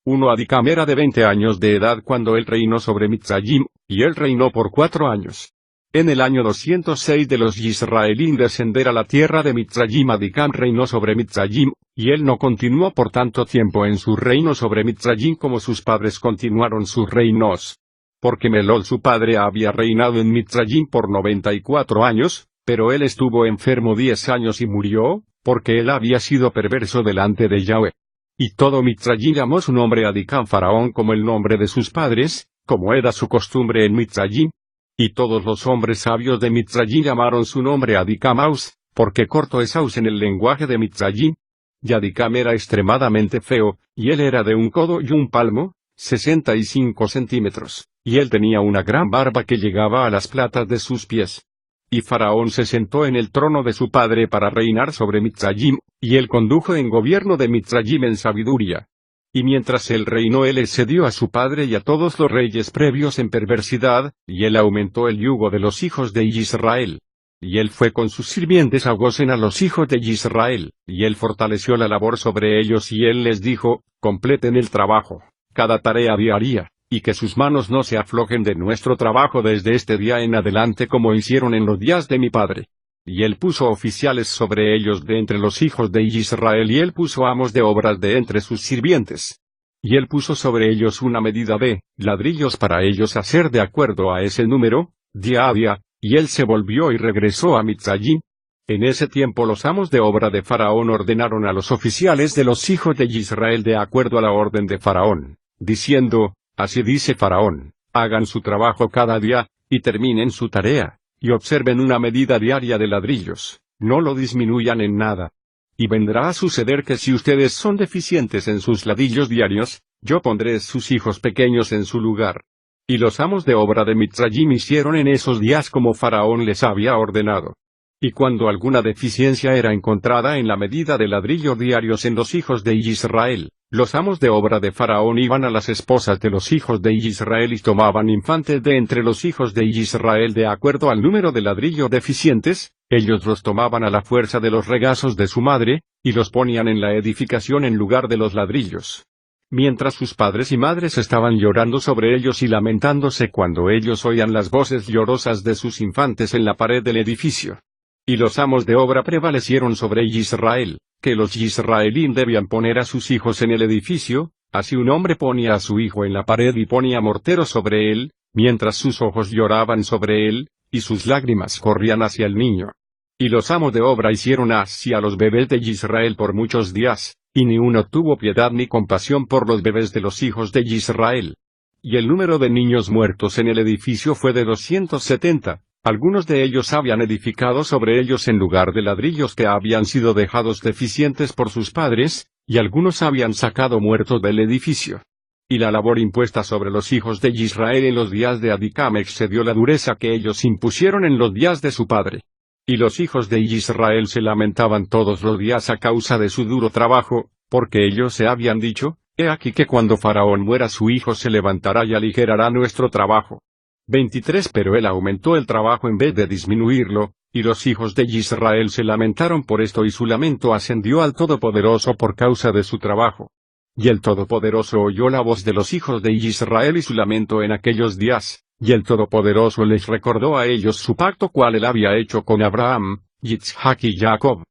Adicam era de 20 años de edad cuando él reinó sobre Mitzrayim, y él reinó por 4 años. En el año 206 de los Israelín descender a la tierra de Mitzrayim, Adicam reinó sobre Mitzrayim, y él no continuó por tanto tiempo en su reino sobre Mitzrayim como sus padres continuaron sus reinos. Porque Melol su padre había reinado en Mitzrayim por 94 años, pero él estuvo enfermo 10 años y murió, porque él había sido perverso delante de Yahweh. Y todo Mitzrayim llamó su nombre Adicam Faraón como el nombre de sus padres, como era su costumbre en Mitzrayim. Y todos los hombres sabios de Mitzrayim llamaron su nombre Adicam Aus, porque corto es Aus en el lenguaje de Mitzrayim. Y Adikam era extremadamente feo, y él era de un codo y un palmo, 65 centímetros, y él tenía una gran barba que llegaba a las platas de sus pies. Y Faraón se sentó en el trono de su padre para reinar sobre Mitzrayim, y él condujo en gobierno de Mitzrayim en sabiduría. Y mientras él reinó él excedió a su padre y a todos los reyes previos en perversidad, y él aumentó el yugo de los hijos de Israel. Y él fue con sus sirvientes a Gosén a los hijos de Israel, y él fortaleció la labor sobre ellos y él les dijo, completen el trabajo, cada tarea diaria, y que sus manos no se aflojen de nuestro trabajo desde este día en adelante como hicieron en los días de mi padre. Y él puso oficiales sobre ellos de entre los hijos de Israel y él puso amos de obras de entre sus sirvientes. Y él puso sobre ellos una medida de ladrillos para ellos hacer de acuerdo a ese número, día a día, y él se volvió y regresó a Mitzrayim. En ese tiempo los amos de obra de Faraón ordenaron a los oficiales de los hijos de Israel de acuerdo a la orden de Faraón, diciendo, así dice Faraón, hagan su trabajo cada día, y terminen su tarea. Y observen una medida diaria de ladrillos, no lo disminuyan en nada. Y vendrá a suceder que si ustedes son deficientes en sus ladrillos diarios, yo pondré sus hijos pequeños en su lugar. Y los amos de obra de Mitzrayim hicieron en esos días como Faraón les había ordenado. Y cuando alguna deficiencia era encontrada en la medida de ladrillos diarios en los hijos de Israel, los amos de obra de Faraón iban a las esposas de los hijos de Israel y tomaban infantes de entre los hijos de Israel de acuerdo al número de ladrillos deficientes, ellos los tomaban a la fuerza de los regazos de su madre, y los ponían en la edificación en lugar de los ladrillos. Mientras sus padres y madres estaban llorando sobre ellos y lamentándose cuando ellos oían las voces llorosas de sus infantes en la pared del edificio. Y los amos de obra prevalecieron sobre Israel, que los israelíes debían poner a sus hijos en el edificio, así un hombre ponía a su hijo en la pared y ponía mortero sobre él, mientras sus ojos lloraban sobre él, y sus lágrimas corrían hacia el niño. Y los amos de obra hicieron así a los bebés de Israel por muchos días, y ni uno tuvo piedad ni compasión por los bebés de los hijos de Israel. Y el número de niños muertos en el edificio fue de 270. Algunos de ellos habían edificado sobre ellos en lugar de ladrillos que habían sido dejados deficientes por sus padres, y algunos habían sacado muertos del edificio. Y la labor impuesta sobre los hijos de Israel en los días de Adikam excedió la dureza que ellos impusieron en los días de su padre. Y los hijos de Israel se lamentaban todos los días a causa de su duro trabajo, porque ellos se habían dicho, he aquí que cuando Faraón muera su hijo se levantará y aligerará nuestro trabajo. 23 Pero él aumentó el trabajo en vez de disminuirlo, y los hijos de Israel se lamentaron por esto y su lamento ascendió al Todopoderoso por causa de su trabajo. Y el Todopoderoso oyó la voz de los hijos de Israel y su lamento en aquellos días, y el Todopoderoso les recordó a ellos su pacto cual él había hecho con Abraham, Yitzhak y Jacob.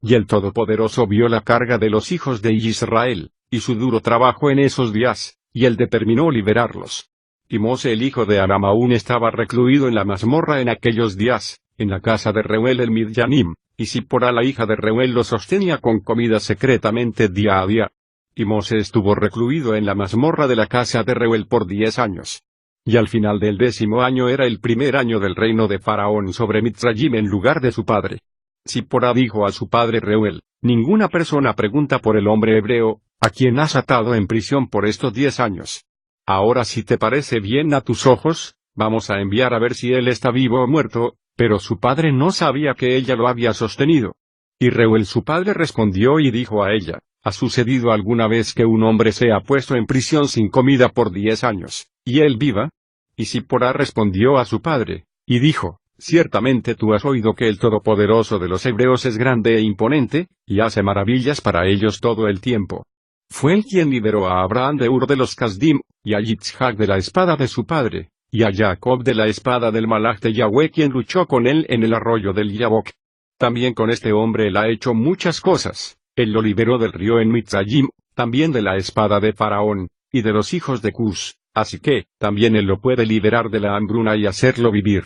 Y el Todopoderoso vio la carga de los hijos de Israel, y su duro trabajo en esos días, y él determinó liberarlos. Y Mose el hijo de Aram aún estaba recluido en la mazmorra en aquellos días, en la casa de Reuel el Midyanim, y Sipora la hija de Reuel lo sostenía con comida secretamente día a día. Y Mose estuvo recluido en la mazmorra de la casa de Reuel por 10 años. Y al final del 10º año era el primer año del reino de Faraón sobre Mitzrayim en lugar de su padre. Sipora dijo a su padre Reuel, ninguna persona pregunta por el hombre hebreo, a quien has atado en prisión por estos 10 años. Ahora si te parece bien a tus ojos, vamos a enviar a ver si él está vivo o muerto, pero su padre no sabía que ella lo había sostenido. Y Reuel su padre respondió y dijo a ella, ¿ha sucedido alguna vez que un hombre sea puesto en prisión sin comida por 10 años, y él viva? Y Sipora respondió a su padre, y dijo, ciertamente tú has oído que el Todopoderoso de los hebreos es grande e imponente, y hace maravillas para ellos todo el tiempo. Fue él quien liberó a Abraham de Ur de los Kasdim, y a Yitzhak de la espada de su padre, y a Jacob de la espada del Malach de Yahweh quien luchó con él en el arroyo del Yabok. También con este hombre él ha hecho muchas cosas, él lo liberó del río en Mitzrayim, también de la espada de Faraón, y de los hijos de Cus, así que, también él lo puede liberar de la hambruna y hacerlo vivir.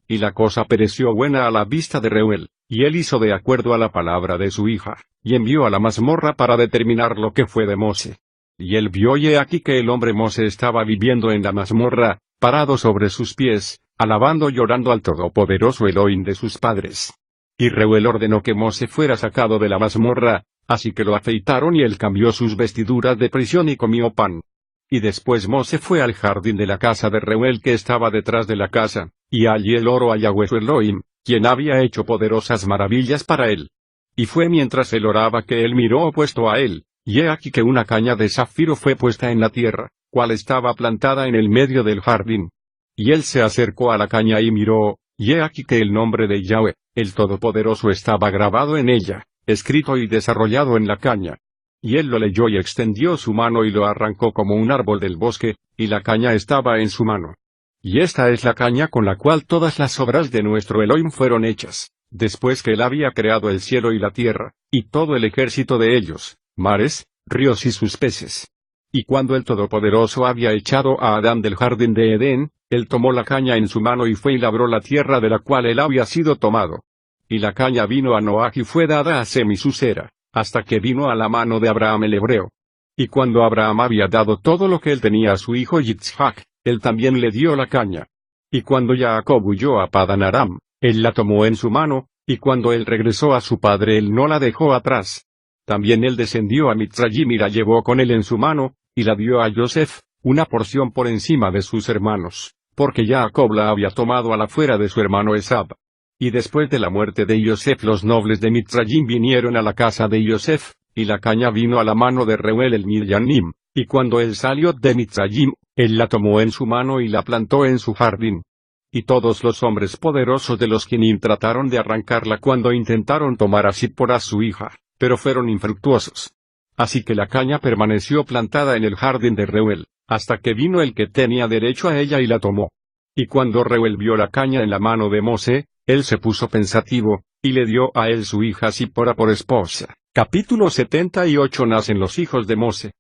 Y la cosa pareció buena a la vista de Reuel, y él hizo de acuerdo a la palabra de su hija, y envió a la mazmorra para determinar lo que fue de Mose. Y él vio y he aquí que el hombre Mose estaba viviendo en la mazmorra, parado sobre sus pies, alabando y llorando al Todopoderoso Elohim de sus padres. Y Reuel ordenó que Mose fuera sacado de la mazmorra, así que lo afeitaron y él cambió sus vestiduras de prisión y comió pan. Y después Mose fue al jardín de la casa de Reuel que estaba detrás de la casa, y allí él oró a Yahweh su Elohim, quien había hecho poderosas maravillas para él. Y fue mientras él oraba que él miró opuesto a él, y he aquí que una caña de zafiro fue puesta en la tierra, cual estaba plantada en el medio del jardín. Y él se acercó a la caña y miró, y he aquí que el nombre de Yahweh, el Todopoderoso estaba grabado en ella, escrito y desarrollado en la caña. Y él lo leyó y extendió su mano y lo arrancó como un árbol del bosque, y la caña estaba en su mano. Y esta es la caña con la cual todas las obras de nuestro Elohim fueron hechas, después que él había creado el cielo y la tierra, y todo el ejército de ellos, mares, ríos y sus peces. Y cuando el Todopoderoso había echado a Adán del jardín de Edén, él tomó la caña en su mano y fue y labró la tierra de la cual él había sido tomado. Y la caña vino a Noach y fue dada a Sem y su cera, hasta que vino a la mano de Abraham el hebreo. Y cuando Abraham había dado todo lo que él tenía a su hijo Yitzhak, él también le dio la caña. Y cuando Jacob huyó a Padan Aram, él la tomó en su mano, y cuando él regresó a su padre él no la dejó atrás. También él descendió a Mitzrayim y la llevó con él en su mano, y la dio a Yosef, una porción por encima de sus hermanos, porque Jacob la había tomado a la fuera de su hermano Esab. Y después de la muerte de Yosef los nobles de Mitzrayim vinieron a la casa de Yosef, y la caña vino a la mano de Reuel el Midyanim, y cuando él salió de Mitzrayim, él la tomó en su mano y la plantó en su jardín. Y todos los hombres poderosos de los Quinim trataron de arrancarla cuando intentaron tomar a Sipporá su hija, pero fueron infructuosos. Así que la caña permaneció plantada en el jardín de Reuel, hasta que vino el que tenía derecho a ella y la tomó. Y cuando Reuel vio la caña en la mano de Mose, él se puso pensativo, y le dio a él su hija Sipporá por esposa. Capítulo 78. Nacen los hijos de Mose.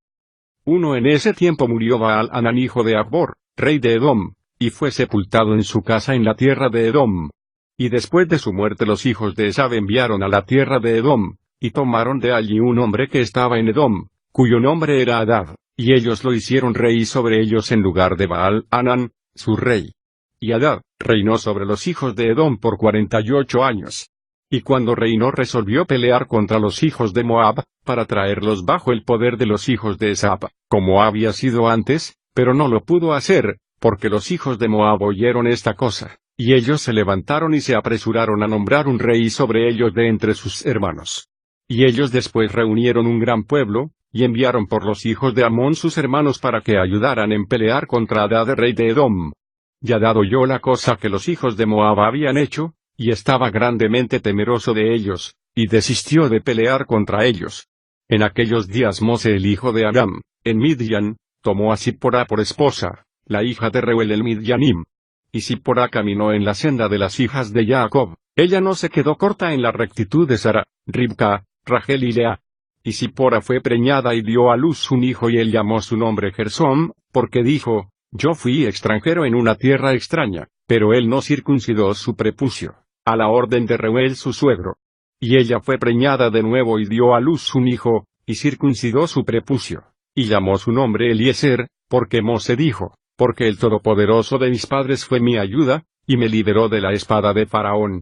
Uno en ese tiempo murió Baal-Hanán hijo de Akbor, rey de Edom, y fue sepultado en su casa en la tierra de Edom. Y después de su muerte los hijos de Esab enviaron a la tierra de Edom, y tomaron de allí un hombre que estaba en Edom, cuyo nombre era Hadad, y ellos lo hicieron rey sobre ellos en lugar de Baal-Hanán, su rey. Y Hadad reinó sobre los hijos de Edom por 48 años. Y cuando reinó resolvió pelear contra los hijos de Moab, para traerlos bajo el poder de los hijos de Esab, como había sido antes, pero no lo pudo hacer, porque los hijos de Moab oyeron esta cosa, y ellos se levantaron y se apresuraron a nombrar un rey sobre ellos de entre sus hermanos. Y ellos después reunieron un gran pueblo, y enviaron por los hijos de Amón sus hermanos para que ayudaran en pelear contra Hadad rey de Edom. Y Hadad oyó la cosa que los hijos de Moab habían hecho, y estaba grandemente temeroso de ellos, y desistió de pelear contra ellos. En aquellos días Mose el hijo de Aram, en Midian, tomó a Sipporá por esposa, la hija de Reuel el Midyanim. Y Sipporá caminó en la senda de las hijas de Jacob, ella no se quedó corta en la rectitud de Sara, Ribca, Rachel y Lea. Y Sipporá fue preñada y dio a luz un hijo y él llamó su nombre Gersóm, porque dijo, yo fui extranjero en una tierra extraña, pero él no circuncidó su prepucio, a la orden de Reuel su suegro. Y ella fue preñada de nuevo y dio a luz un hijo, y circuncidó su prepucio, y llamó su nombre Eliezer, porque Mose dijo, porque el Todopoderoso de mis padres fue mi ayuda, y me liberó de la espada de Faraón.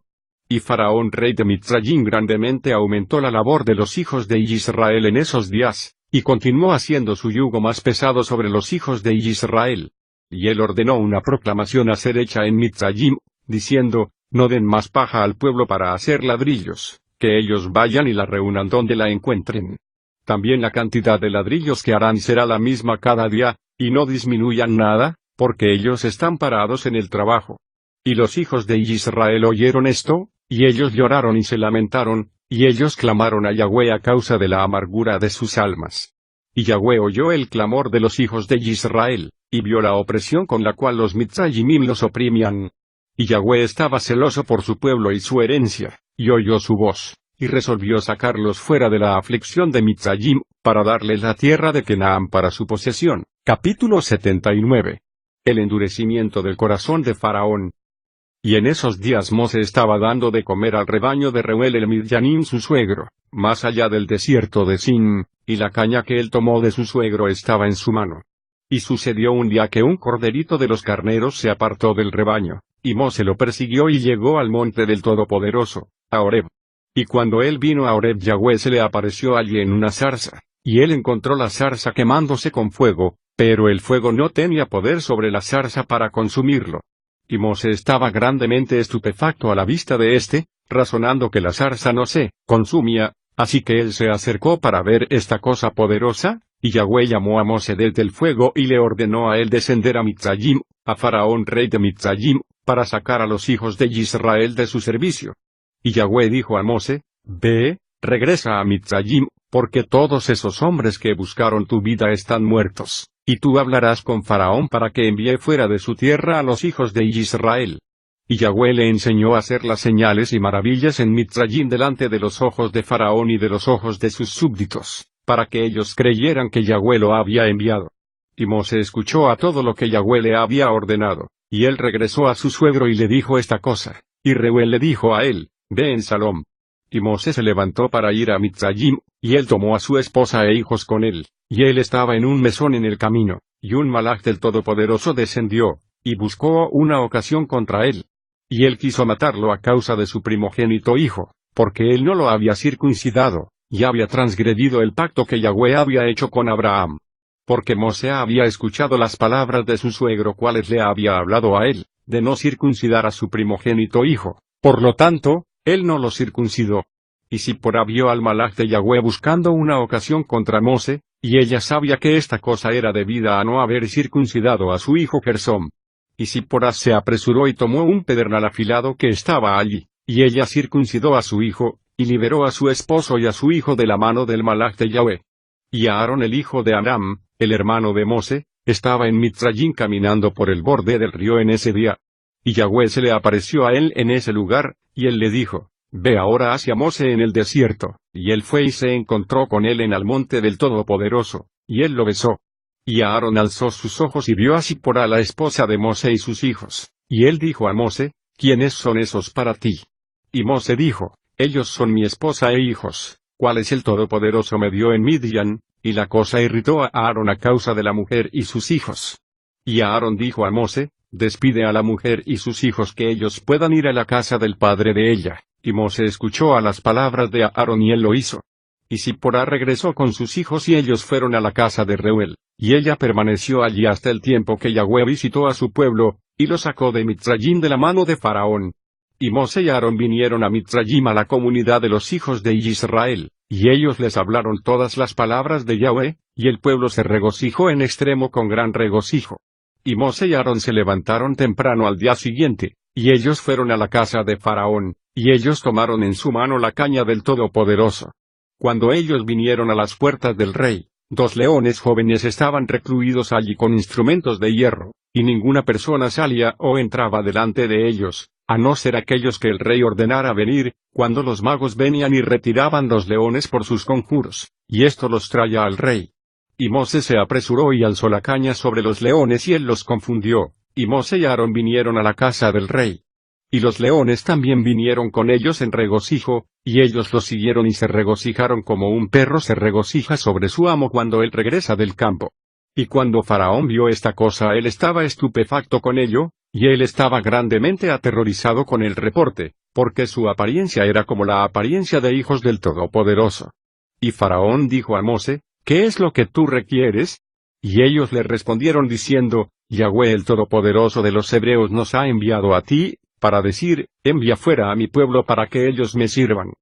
Y Faraón rey de Mitzrayim grandemente aumentó la labor de los hijos de Israel en esos días, y continuó haciendo su yugo más pesado sobre los hijos de Israel. Y él ordenó una proclamación a ser hecha en Mitzrayim, diciendo, no den más paja al pueblo para hacer ladrillos, que ellos vayan y la reúnan donde la encuentren. También la cantidad de ladrillos que harán será la misma cada día, y no disminuyan nada, porque ellos están parados en el trabajo. Y los hijos de Israel oyeron esto, y ellos lloraron y se lamentaron, y ellos clamaron a Yahweh a causa de la amargura de sus almas. Y Yahweh oyó el clamor de los hijos de Israel, y vio la opresión con la cual los Mitzrayimim los oprimían. Y Yahweh estaba celoso por su pueblo y su herencia, y oyó su voz, y resolvió sacarlos fuera de la aflicción de Mitzrayim, para darles la tierra de Canaán para su posesión. Capítulo 79. El endurecimiento del corazón de Faraón. Y en esos días Mose estaba dando de comer al rebaño de Reuel el Midyanim su suegro, más allá del desierto de Sin, y la caña que él tomó de su suegro estaba en su mano. Y sucedió un día que un corderito de los carneros se apartó del rebaño, Y Mose lo persiguió y llegó al monte del Todopoderoso, a Horeb. Y cuando él vino a Horeb, Yahweh se le apareció allí en una zarza, y él encontró la zarza quemándose con fuego, pero el fuego no tenía poder sobre la zarza para consumirlo. Y Mose estaba grandemente estupefacto a la vista de éste, razonando que la zarza no se consumía, así que él se acercó para ver esta cosa poderosa, y Yahweh llamó a Mose desde el fuego y le ordenó a él descender a Mitzrayim, a Faraón rey de Mitzrayim, para sacar a los hijos de Israel de su servicio. Y Yahweh dijo a Mose, ve, regresa a Mitzrayim, porque todos esos hombres que buscaron tu vida están muertos, y tú hablarás con Faraón para que envíe fuera de su tierra a los hijos de Israel. Y Yahweh le enseñó a hacer las señales y maravillas en Mitzrayim delante de los ojos de Faraón y de los ojos de sus súbditos, para que ellos creyeran que Yahweh lo había enviado. Y Mose escuchó a todo lo que Yahweh le había ordenado, y él regresó a su suegro y le dijo esta cosa, y Reuel le dijo a él, ve en Salom. Y Mose se levantó para ir a Mitzrayim, y él tomó a su esposa e hijos con él, y él estaba en un mesón en el camino, y un malach del Todopoderoso descendió, y buscó una ocasión contra él. Y él quiso matarlo a causa de su primogénito hijo, porque él no lo había circuncidado, y había transgredido el pacto que Yahweh había hecho con Abraham. Porque Mose había escuchado las palabras de su suegro cuales le había hablado a él, de no circuncidar a su primogénito hijo, por lo tanto, él no lo circuncidó. Y Sipora vio al malach de Yahweh buscando una ocasión contra Mose, y ella sabía que esta cosa era debida a no haber circuncidado a su hijo Gersóm. Y Sipora se apresuró y tomó un pedernal afilado que estaba allí, y ella circuncidó a su hijo, y liberó a su esposo y a su hijo de la mano del malach de Yahweh. Y Aarón el hijo de Amram, el hermano de Mose, estaba en Mitzrayim caminando por el borde del río en ese día. Y Yahweh se le apareció a él en ese lugar, y él le dijo, ve ahora hacia Mose en el desierto, y él fue y se encontró con él en el monte del Todopoderoso, y él lo besó. Y Aarón alzó sus ojos y vio a Sipora la esposa de Mose y sus hijos, y él dijo a Mose, ¿quiénes son esos para ti? Y Mose dijo, ellos son mi esposa e hijos, cuales el Todopoderoso me dio en Midian, y la cosa irritó a Aarón a causa de la mujer y sus hijos. Y Aarón dijo a Mose, despide a la mujer y sus hijos que ellos puedan ir a la casa del padre de ella. Y Mose escuchó a las palabras de Aarón y él lo hizo. Y Sipora regresó con sus hijos y ellos fueron a la casa de Reuel, y ella permaneció allí hasta el tiempo que Yahweh visitó a su pueblo, y lo sacó de Mitzrayim de la mano de Faraón. Y Mose y Aarón vinieron a Mitzrayim a la comunidad de los hijos de Israel, y ellos les hablaron todas las palabras de Yahweh, y el pueblo se regocijó en extremo con gran regocijo. Y Mose y Aarón se levantaron temprano al día siguiente, y ellos fueron a la casa de Faraón, y ellos tomaron en su mano la caña del Todopoderoso. Cuando ellos vinieron a las puertas del rey, 2 leones jóvenes estaban recluidos allí con instrumentos de hierro, y ninguna persona salía o entraba delante de ellos, a no ser aquellos que el rey ordenara venir, cuando los magos venían y retiraban los leones por sus conjuros, y esto los traía al rey. Y Mose se apresuró y alzó la caña sobre los leones y él los confundió, y Mose y Aarón vinieron a la casa del rey. Y los leones también vinieron con ellos en regocijo, y ellos los siguieron y se regocijaron como un perro se regocija sobre su amo cuando él regresa del campo. Y cuando Faraón vio esta cosa él estaba estupefacto con ello, y él estaba grandemente aterrorizado con el reporte, porque su apariencia era como la apariencia de hijos del Todopoderoso. Y Faraón dijo a Mose, ¿qué es lo que tú requieres? Y ellos le respondieron diciendo, Yahweh el Todopoderoso de los Hebreos nos ha enviado a ti, para decir, envía fuera a mi pueblo para que ellos me sirvan.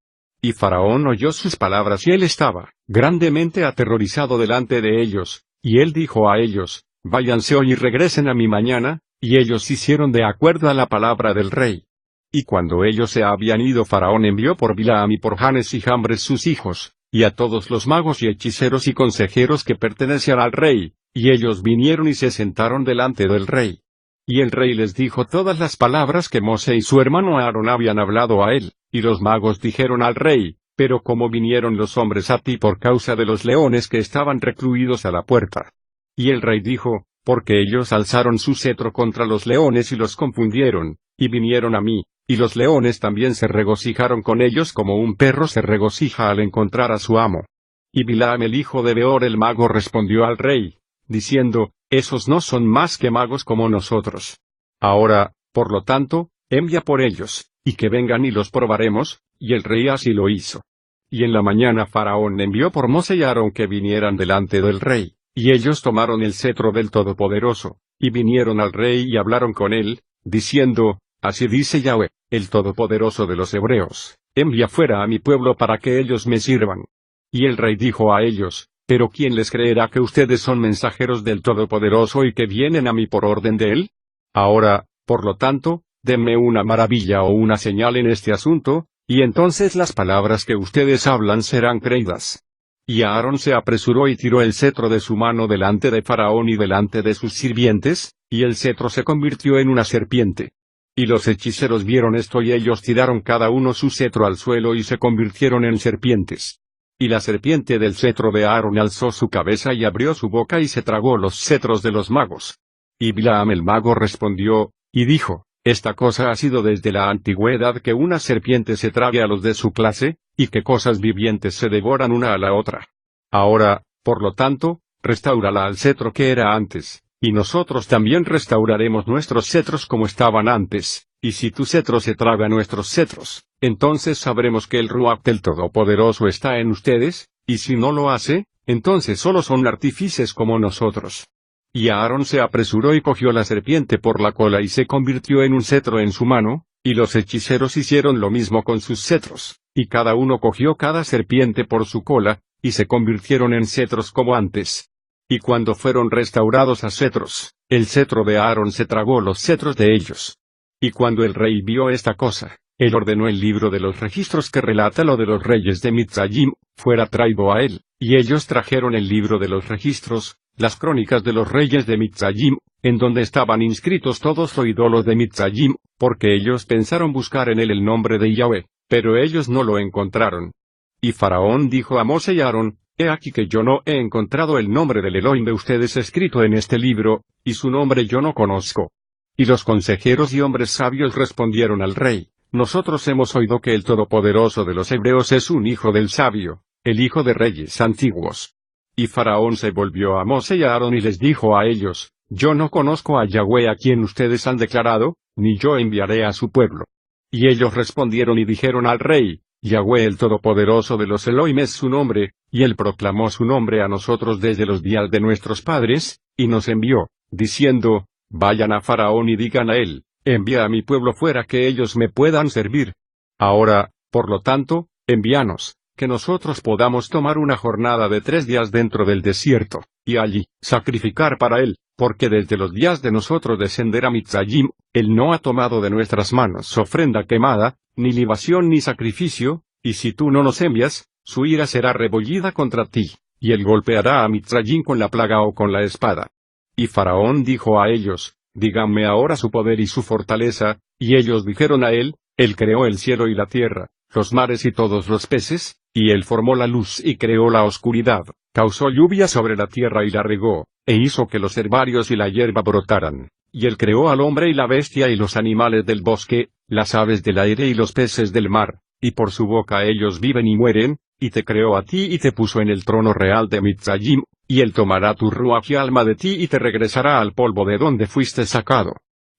Y Faraón oyó sus palabras y él estaba grandemente aterrorizado delante de ellos, y él dijo a ellos, váyanse hoy y regresen a mí mañana, y ellos hicieron de acuerdo a la palabra del rey. Y cuando ellos se habían ido Faraón envió por Bilaam y por Janes y Jambres sus hijos, y a todos los magos y hechiceros y consejeros que pertenecían al rey, y ellos vinieron y se sentaron delante del rey. Y el rey les dijo todas las palabras que Mose y su hermano Aarón habían hablado a él, y los magos dijeron al rey, pero ¿cómo vinieron los hombres a ti por causa de los leones que estaban recluidos a la puerta? Y el rey dijo, porque ellos alzaron su cetro contra los leones y los confundieron, y vinieron a mí, y los leones también se regocijaron con ellos como un perro se regocija al encontrar a su amo. Y Bilaam el hijo de Beor el mago respondió al rey, diciendo, esos no son más que magos como nosotros. Ahora, por lo tanto, envía por ellos, y que vengan y los probaremos, y el rey así lo hizo. Y en la mañana Faraón envió por Mose y Aarón que vinieran delante del rey, y ellos tomaron el cetro del Todopoderoso, y vinieron al rey y hablaron con él, diciendo, así dice Yahweh, el Todopoderoso de los Hebreos, envía fuera a mi pueblo para que ellos me sirvan. Y el rey dijo a ellos, pero ¿quién les creerá que ustedes son mensajeros del Todopoderoso y que vienen a mí por orden de él? Ahora, por lo tanto, denme una maravilla o una señal en este asunto, y entonces las palabras que ustedes hablan serán creídas. Y Aarón se apresuró y tiró el cetro de su mano delante de Faraón y delante de sus sirvientes, y el cetro se convirtió en una serpiente. Y los hechiceros vieron esto y ellos tiraron cada uno su cetro al suelo y se convirtieron en serpientes. Y la serpiente del cetro de Aarón alzó su cabeza y abrió su boca y se tragó los cetros de los magos. Y Bilaam el mago respondió, y dijo, esta cosa ha sido desde la antigüedad que una serpiente se trague a los de su clase, y que cosas vivientes se devoran una a la otra. Ahora, por lo tanto, restáurala al cetro que era antes, y nosotros también restauraremos nuestros cetros como estaban antes, y si tu cetro se traga nuestros cetros, entonces sabremos que el Ruach del Todopoderoso está en ustedes, y si no lo hace, entonces solo son artífices como nosotros. Y Aarón se apresuró y cogió la serpiente por la cola y se convirtió en un cetro en su mano, y los hechiceros hicieron lo mismo con sus cetros, y cada uno cogió cada serpiente por su cola, y se convirtieron en cetros como antes. Y cuando fueron restaurados a cetros, el cetro de Aarón se tragó los cetros de ellos. Y cuando el rey vio esta cosa, él ordenó el libro de los registros que relata lo de los reyes de Mitzrayim, fuera traído a él, y ellos trajeron el libro de los registros, las crónicas de los reyes de Mitzrayim, en donde estaban inscritos todos los ídolos de Mitzrayim, porque ellos pensaron buscar en él el nombre de Yahweh, pero ellos no lo encontraron. Y Faraón dijo a Mose y Aarón, he aquí que yo no he encontrado el nombre del Elohim de ustedes escrito en este libro, y su nombre yo no conozco. Y los consejeros y hombres sabios respondieron al rey, nosotros hemos oído que el Todopoderoso de los Hebreos es un hijo del sabio, el hijo de reyes antiguos. Y Faraón se volvió a Mose y a Aarón y les dijo a ellos, yo no conozco a Yahweh a quien ustedes han declarado, ni yo enviaré a su pueblo. Y ellos respondieron y dijeron al rey, Yahweh el Todopoderoso de los Elohim es su nombre, y él proclamó su nombre a nosotros desde los días de nuestros padres, y nos envió, diciendo, vayan a Faraón y digan a él, envía a mi pueblo fuera que ellos me puedan servir. Ahora, por lo tanto, envíanos, que nosotros podamos tomar una jornada de 3 días dentro del desierto, y allí, sacrificar para él, porque desde los días de nosotros descender a Mitzrayim, él no ha tomado de nuestras manos ofrenda quemada, ni libación ni sacrificio, y si tú no nos envías, su ira será rebollida contra ti, y él golpeará a Mitzrayim con la plaga o con la espada. Y Faraón dijo a ellos, díganme ahora su poder y su fortaleza, y ellos dijeron a él, él creó el cielo y la tierra, los mares y todos los peces, y él formó la luz y creó la oscuridad, causó lluvia sobre la tierra y la regó, e hizo que los herbarios y la hierba brotaran, y él creó al hombre y la bestia y los animales del bosque, las aves del aire y los peces del mar, y por su boca ellos viven y mueren, y te creó a ti y te puso en el trono real de Mitzrayim, y él tomará tu ruach y alma de ti y te regresará al polvo de donde fuiste sacado.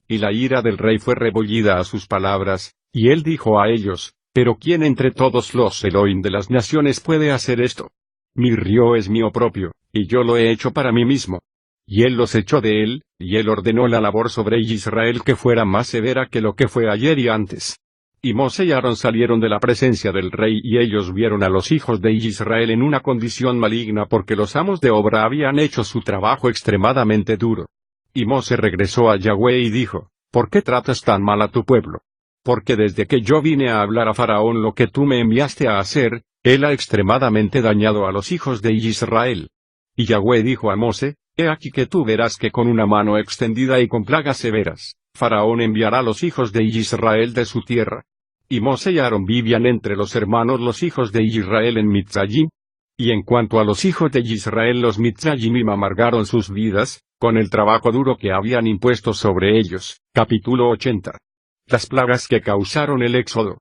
Y la ira del rey fue rebollida a sus palabras, y él dijo a ellos, pero ¿quién entre todos los Elohim de las naciones puede hacer esto? Mi río es mío propio, y yo lo he hecho para mí mismo. Y él los echó de él, y él ordenó la labor sobre Israel que fuera más severa que lo que fue ayer y antes. Y Mose y Aarón salieron de la presencia del rey y ellos vieron a los hijos de Israel en una condición maligna porque los amos de obra habían hecho su trabajo extremadamente duro. Y Mose regresó a Yahweh y dijo, ¿por qué tratas tan mal a tu pueblo? Porque desde que yo vine a hablar a Faraón lo que tú me enviaste a hacer, él ha extremadamente dañado a los hijos de Israel. Y Yahweh dijo a Mose, he aquí que tú verás que con una mano extendida y con plagas severas, Faraón enviará a los hijos de Israel de su tierra. Y Mose y Aarón vivían entre los hermanos los hijos de Israel en Mitzrayim. Y en cuanto a los hijos de Israel los Mitzrayimim amargaron sus vidas, con el trabajo duro que habían impuesto sobre ellos. Capítulo 80. Las plagas que causaron el éxodo.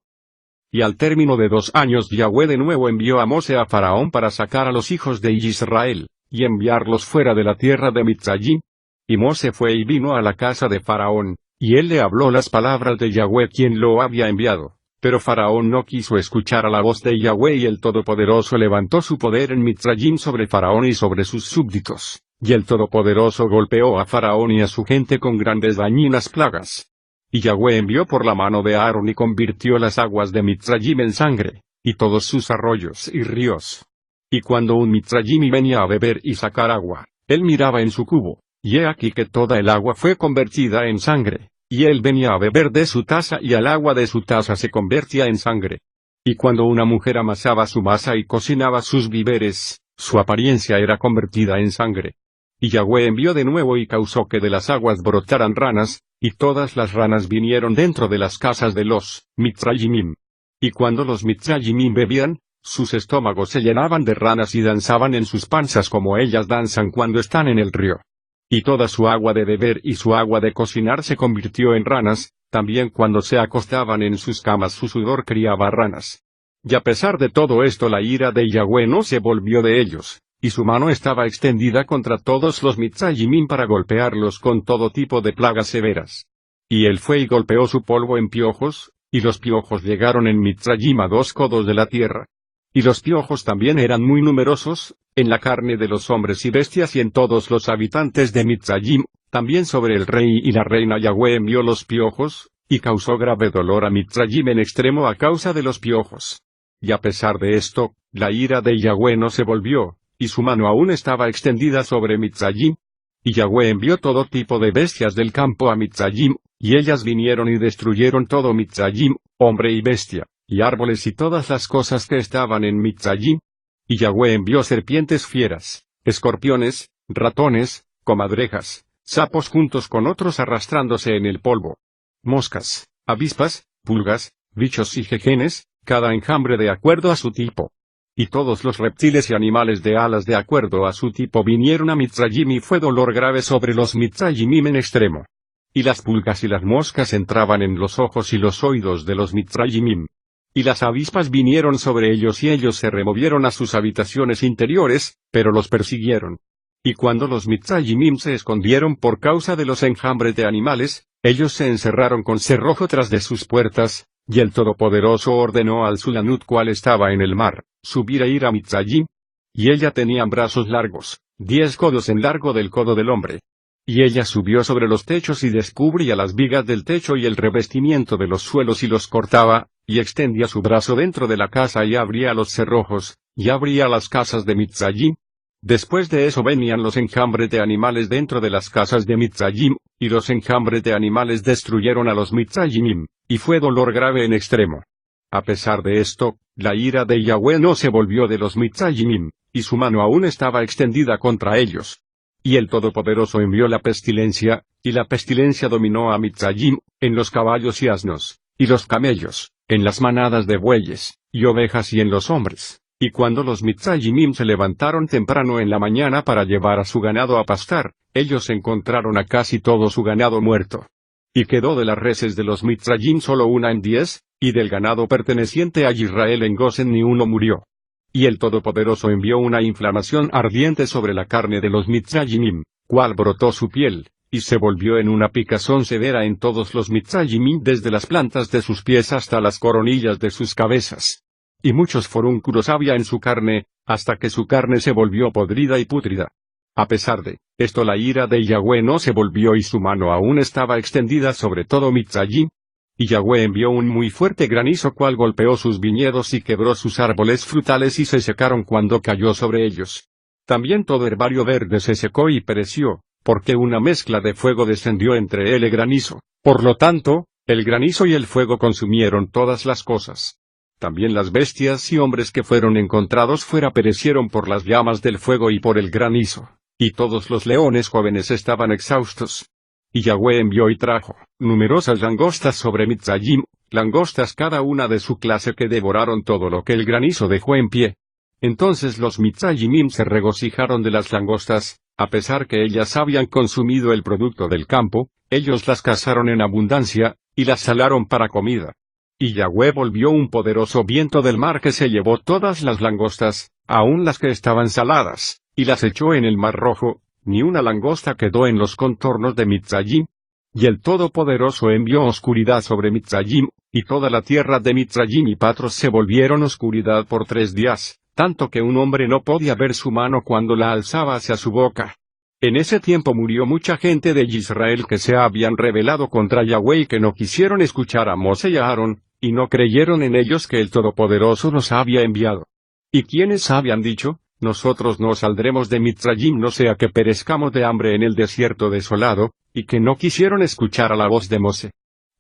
Y al término de 2 años Yahweh de nuevo envió a Mose a Faraón para sacar a los hijos de Israel, y enviarlos fuera de la tierra de Mitzrayim. Y Mose fue y vino a la casa de Faraón, Y él le habló las palabras de Yahweh quien lo había enviado. Pero Faraón no quiso escuchar a la voz de Yahweh y el Todopoderoso levantó su poder en Mitzrayim sobre Faraón y sobre sus súbditos. Y el Todopoderoso golpeó a Faraón y a su gente con grandes dañinas plagas. Y Yahweh envió por la mano de Aarón y convirtió las aguas de Mitzrayim en sangre, y todos sus arroyos y ríos. Y cuando un Mitzrayimi venía a beber y sacar agua, él miraba en su cubo, y he aquí que toda el agua fue convertida en sangre. Y él venía a beber de su taza y el agua de su taza se convertía en sangre. Y cuando una mujer amasaba su masa y cocinaba sus víveres, su apariencia era convertida en sangre. Y Yahweh envió de nuevo y causó que de las aguas brotaran ranas, y todas las ranas vinieron dentro de las casas de los Mitzrayimim. Y cuando los Mitzrayimim bebían, sus estómagos se llenaban de ranas y danzaban en sus panzas como ellas danzan cuando están en el río. Y toda su agua de beber y su agua de cocinar se convirtió en ranas, también cuando se acostaban en sus camas su sudor criaba ranas. Y a pesar de todo esto la ira de Yahweh no se volvió de ellos, y su mano estaba extendida contra todos los Mitzrayimim para golpearlos con todo tipo de plagas severas. Y él fue y golpeó su polvo en piojos, y los piojos llegaron en Mitzrayim a 2 codos de la tierra. Y los piojos también eran muy numerosos, en la carne de los hombres y bestias y en todos los habitantes de Mitzrayim, también sobre el rey y la reina Yahweh envió los piojos, y causó grave dolor a Mitzrayim en extremo a causa de los piojos. Y a pesar de esto, la ira de Yahweh no se volvió, y su mano aún estaba extendida sobre Mitzrayim. Y Yahweh envió todo tipo de bestias del campo a Mitzrayim, y ellas vinieron y destruyeron todo Mitzrayim, hombre y bestia, y árboles y todas las cosas que estaban en Mitzrayim. Y Yahweh envió serpientes fieras, escorpiones, ratones, comadrejas, sapos juntos con otros arrastrándose en el polvo, moscas, avispas, pulgas, bichos y jejenes, cada enjambre de acuerdo a su tipo. Y todos los reptiles y animales de alas de acuerdo a su tipo vinieron a Mitzrayim y fue dolor grave sobre los Mitzrayimim en extremo. Y las pulgas y las moscas entraban en los ojos y los oídos de los Mitzrayimim. Y las avispas vinieron sobre ellos y ellos se removieron a sus habitaciones interiores, pero los persiguieron. Y cuando los Mitzrayimim se escondieron por causa de los enjambres de animales, ellos se encerraron con cerrojo tras de sus puertas, y el Todopoderoso ordenó al Sulanut cual estaba en el mar, subir a ir a Mitzrayim. Y ella tenía brazos largos, 10 codos en largo del codo del hombre. Y ella subió sobre los techos y descubría las vigas del techo y el revestimiento de los suelos y los cortaba, y extendía su brazo dentro de la casa y abría los cerrojos, y abría las casas de Mitzrayim. Después de eso venían los enjambres de animales dentro de las casas de Mitzrayim, y los enjambres de animales destruyeron a los Mitzrayimim, y fue dolor grave en extremo. A pesar de esto, la ira de Yahweh no se volvió de los Mitzrayimim, y su mano aún estaba extendida contra ellos. Y el Todopoderoso envió la pestilencia, y la pestilencia dominó a Mitzrayim, en los caballos y asnos, y los camellos, en las manadas de bueyes, y ovejas y en los hombres. Y cuando los Mitzrayimim se levantaron temprano en la mañana para llevar a su ganado a pastar, ellos encontraron a casi todo su ganado muerto. Y quedó de las reses de los Mitzrayim solo una en 10, y del ganado perteneciente a Israel en Gosen ni uno murió. Y el Todopoderoso envió una inflamación ardiente sobre la carne de los Mitzrayimim, cual brotó su piel, y se volvió en una picazón severa en todos los Mitzrayimim desde las plantas de sus pies hasta las coronillas de sus cabezas. Y muchos forúnculos había en su carne, hasta que su carne se volvió podrida y pútrida. A pesar de esto la ira de Yahweh no se volvió y su mano aún estaba extendida sobre todo Mitzrayim. Y Yahweh envió un muy fuerte granizo cual golpeó sus viñedos y quebró sus árboles frutales y se secaron cuando cayó sobre ellos. También todo herbario verde se secó y pereció, porque una mezcla de fuego descendió entre él y granizo. Por lo tanto, el granizo y el fuego consumieron todas las cosas. También las bestias y hombres que fueron encontrados fuera perecieron por las llamas del fuego y por el granizo. Y todos los leones jóvenes estaban exhaustos. Y Yahweh envió y trajo numerosas langostas sobre Mitzrayim, langostas cada una de su clase que devoraron todo lo que el granizo dejó en pie. Entonces los Mitzrayimim se regocijaron de las langostas, a pesar que ellas habían consumido el producto del campo, ellos las cazaron en abundancia, y las salaron para comida. Y Yahweh volvió un poderoso viento del mar que se llevó todas las langostas, aun las que estaban saladas, y las echó en el mar rojo. Ni una langosta quedó en los contornos de Mitzrayim. Y el Todopoderoso envió oscuridad sobre Mitzrayim, y toda la tierra de Mitzrayim y Patros se volvieron oscuridad por 3 días, tanto que un hombre no podía ver su mano cuando la alzaba hacia su boca. En ese tiempo murió mucha gente de Israel que se habían rebelado contra Yahweh y que no quisieron escuchar a Moshe y a Aarón, y no creyeron en ellos que el Todopoderoso los había enviado. Y quienes habían dicho, nosotros no saldremos de Mitzrayim no sea que perezcamos de hambre en el desierto desolado, y que no quisieron escuchar a la voz de Moshe.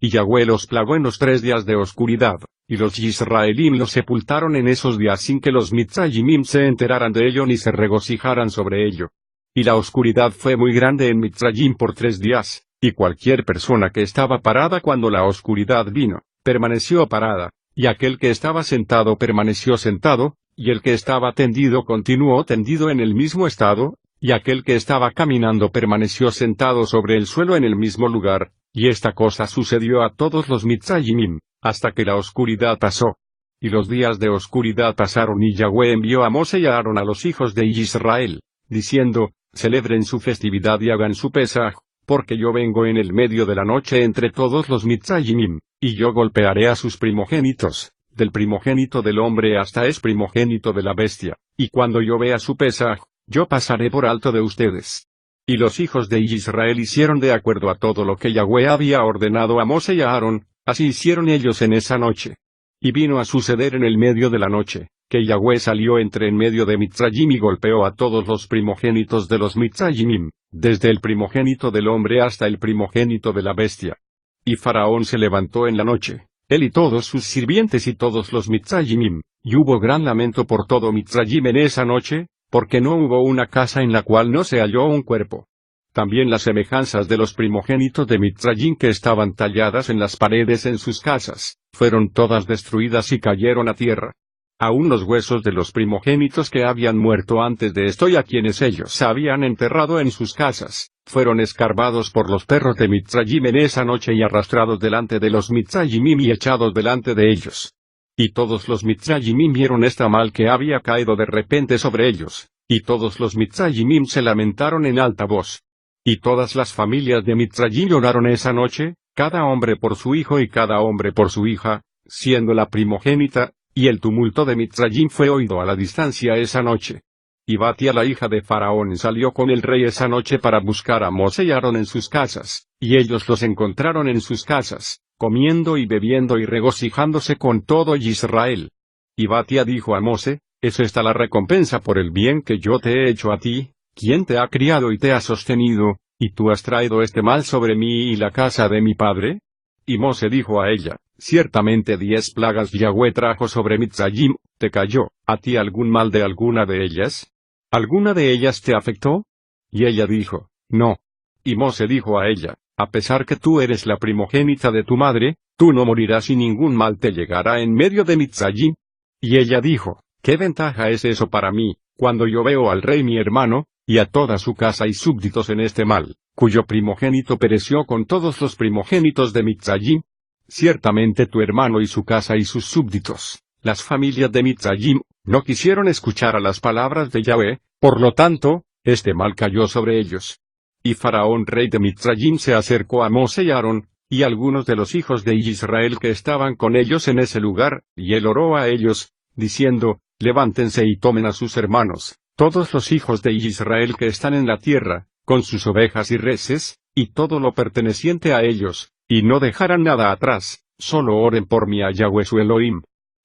Y Yahweh los plagó en los 3 días de oscuridad, y los Israelim los sepultaron en esos días sin que los Mitzrayimim se enteraran de ello ni se regocijaran sobre ello. Y la oscuridad fue muy grande en Mitzrayim por 3 días, y cualquier persona que estaba parada cuando la oscuridad vino, permaneció parada, y aquel que estaba sentado permaneció sentado, y el que estaba tendido continuó tendido en el mismo estado, y aquel que estaba caminando permaneció sentado sobre el suelo en el mismo lugar, y esta cosa sucedió a todos los Mitzrayimim, hasta que la oscuridad pasó. Y los días de oscuridad pasaron y Yahweh envió a Moshe y a Aarón a los hijos de Israel, diciendo, celebren su festividad y hagan su Pesaj, porque yo vengo en el medio de la noche entre todos los Mitzrayimim, y yo golpearé a sus primogénitos, del primogénito del hombre hasta es primogénito de la bestia, y cuando yo vea su Pesaj, yo pasaré por alto de ustedes. Y los hijos de Israel hicieron de acuerdo a todo lo que Yahweh había ordenado a Moshe y a Aarón, así hicieron ellos en esa noche. Y vino a suceder en el medio de la noche, que Yahweh salió entre en medio de Mitzrayim y golpeó a todos los primogénitos de los Mitzrayimim, desde el primogénito del hombre hasta el primogénito de la bestia. Y Faraón se levantó en la noche, él y todos sus sirvientes y todos los Mitzrayimim, y hubo gran lamento por todo Mitzrayim en esa noche, porque no hubo una casa en la cual no se halló un cuerpo. También las semejanzas de los primogénitos de Mitzrayim que estaban talladas en las paredes en sus casas, fueron todas destruidas y cayeron a tierra. Aún los huesos de los primogénitos que habían muerto antes de esto y a quienes ellos habían enterrado en sus casas, fueron escarbados por los perros de Mitzrayim en esa noche y arrastrados delante de los Mitzrayimim y echados delante de ellos. Y todos los Mitzrayimim vieron esta mal que había caído de repente sobre ellos, y todos los Mitzrayimim se lamentaron en alta voz. Y todas las familias de Mitzrayim lloraron esa noche, cada hombre por su hijo y cada hombre por su hija, siendo la primogénita, y el tumulto de Mitzrayim fue oído a la distancia esa noche. Y Batia la hija de Faraón salió con el rey esa noche para buscar a Moshe y Aarón en sus casas, y ellos los encontraron en sus casas, comiendo y bebiendo y regocijándose con todo Israel. Y Batia dijo a Moshe, ¿es esta la recompensa por el bien que yo te he hecho a ti, quien te ha criado y te ha sostenido, y tú has traído este mal sobre mí y la casa de mi padre? Y Moshe dijo a ella, ciertamente 10 plagas Yahweh trajo sobre Mitzrayim, ¿te cayó a ti algún mal de alguna de ellas? ¿Alguna de ellas te afectó? Y ella dijo, no. Y Moshe dijo a ella, a pesar que tú eres la primogénita de tu madre, tú no morirás y ningún mal te llegará en medio de Mitzrayim. Y ella dijo, ¿qué ventaja es eso para mí, cuando yo veo al rey mi hermano, y a toda su casa y súbditos en este mal, cuyo primogénito pereció con todos los primogénitos de Mitzrayim? Ciertamente tu hermano y su casa y sus súbditos, las familias de Mitzrayim, no quisieron escuchar a las palabras de Yahweh, por lo tanto, este mal cayó sobre ellos. Y Faraón rey de Mitzrayim se acercó a Moshe y Aarón, y algunos de los hijos de Israel que estaban con ellos en ese lugar, y él oró a ellos, diciendo, levántense y tomen a sus hermanos, todos los hijos de Israel que están en la tierra, con sus ovejas y reses, y todo lo perteneciente a ellos, y no dejarán nada atrás, solo oren por mí a Yahweh su Elohim.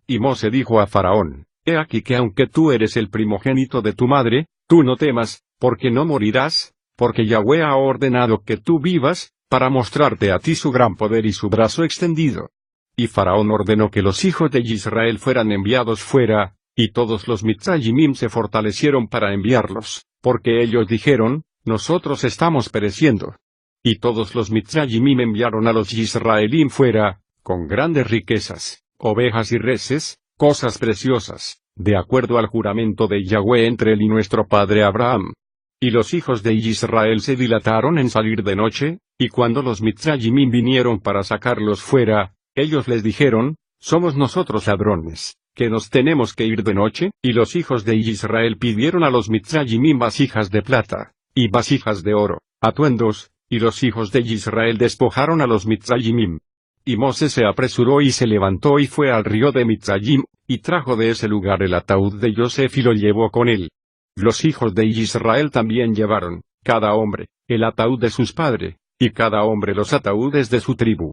Y Moshe dijo a Faraón, he aquí que aunque tú eres el primogénito de tu madre, tú no temas, porque no morirás, porque Yahweh ha ordenado que tú vivas, para mostrarte a ti su gran poder y su brazo extendido. Y Faraón ordenó que los hijos de Israel fueran enviados fuera, y todos los Mitzrayimim se fortalecieron para enviarlos, porque ellos dijeron, nosotros estamos pereciendo. Y todos los Mitzrayimim enviaron a los Israelim fuera, con grandes riquezas, ovejas y reses, cosas preciosas, de acuerdo al juramento de Yahweh entre él y nuestro padre Abraham. Y los hijos de Israel se dilataron en salir de noche, y cuando los Mitzrayimim vinieron para sacarlos fuera, ellos les dijeron, somos nosotros ladrones, que nos tenemos que ir de noche, y los hijos de Israel pidieron a los Mitzrayimim vasijas de plata, y vasijas de oro, atuendos, Y los hijos de Israel despojaron a los Mitzrayimim. Y Moshe se apresuró y se levantó y fue al río de Mitzrayim, y trajo de ese lugar el ataúd de Yosef y lo llevó con él. Los hijos de Israel también llevaron, cada hombre, el ataúd de sus padres, y cada hombre los ataúdes de su tribu.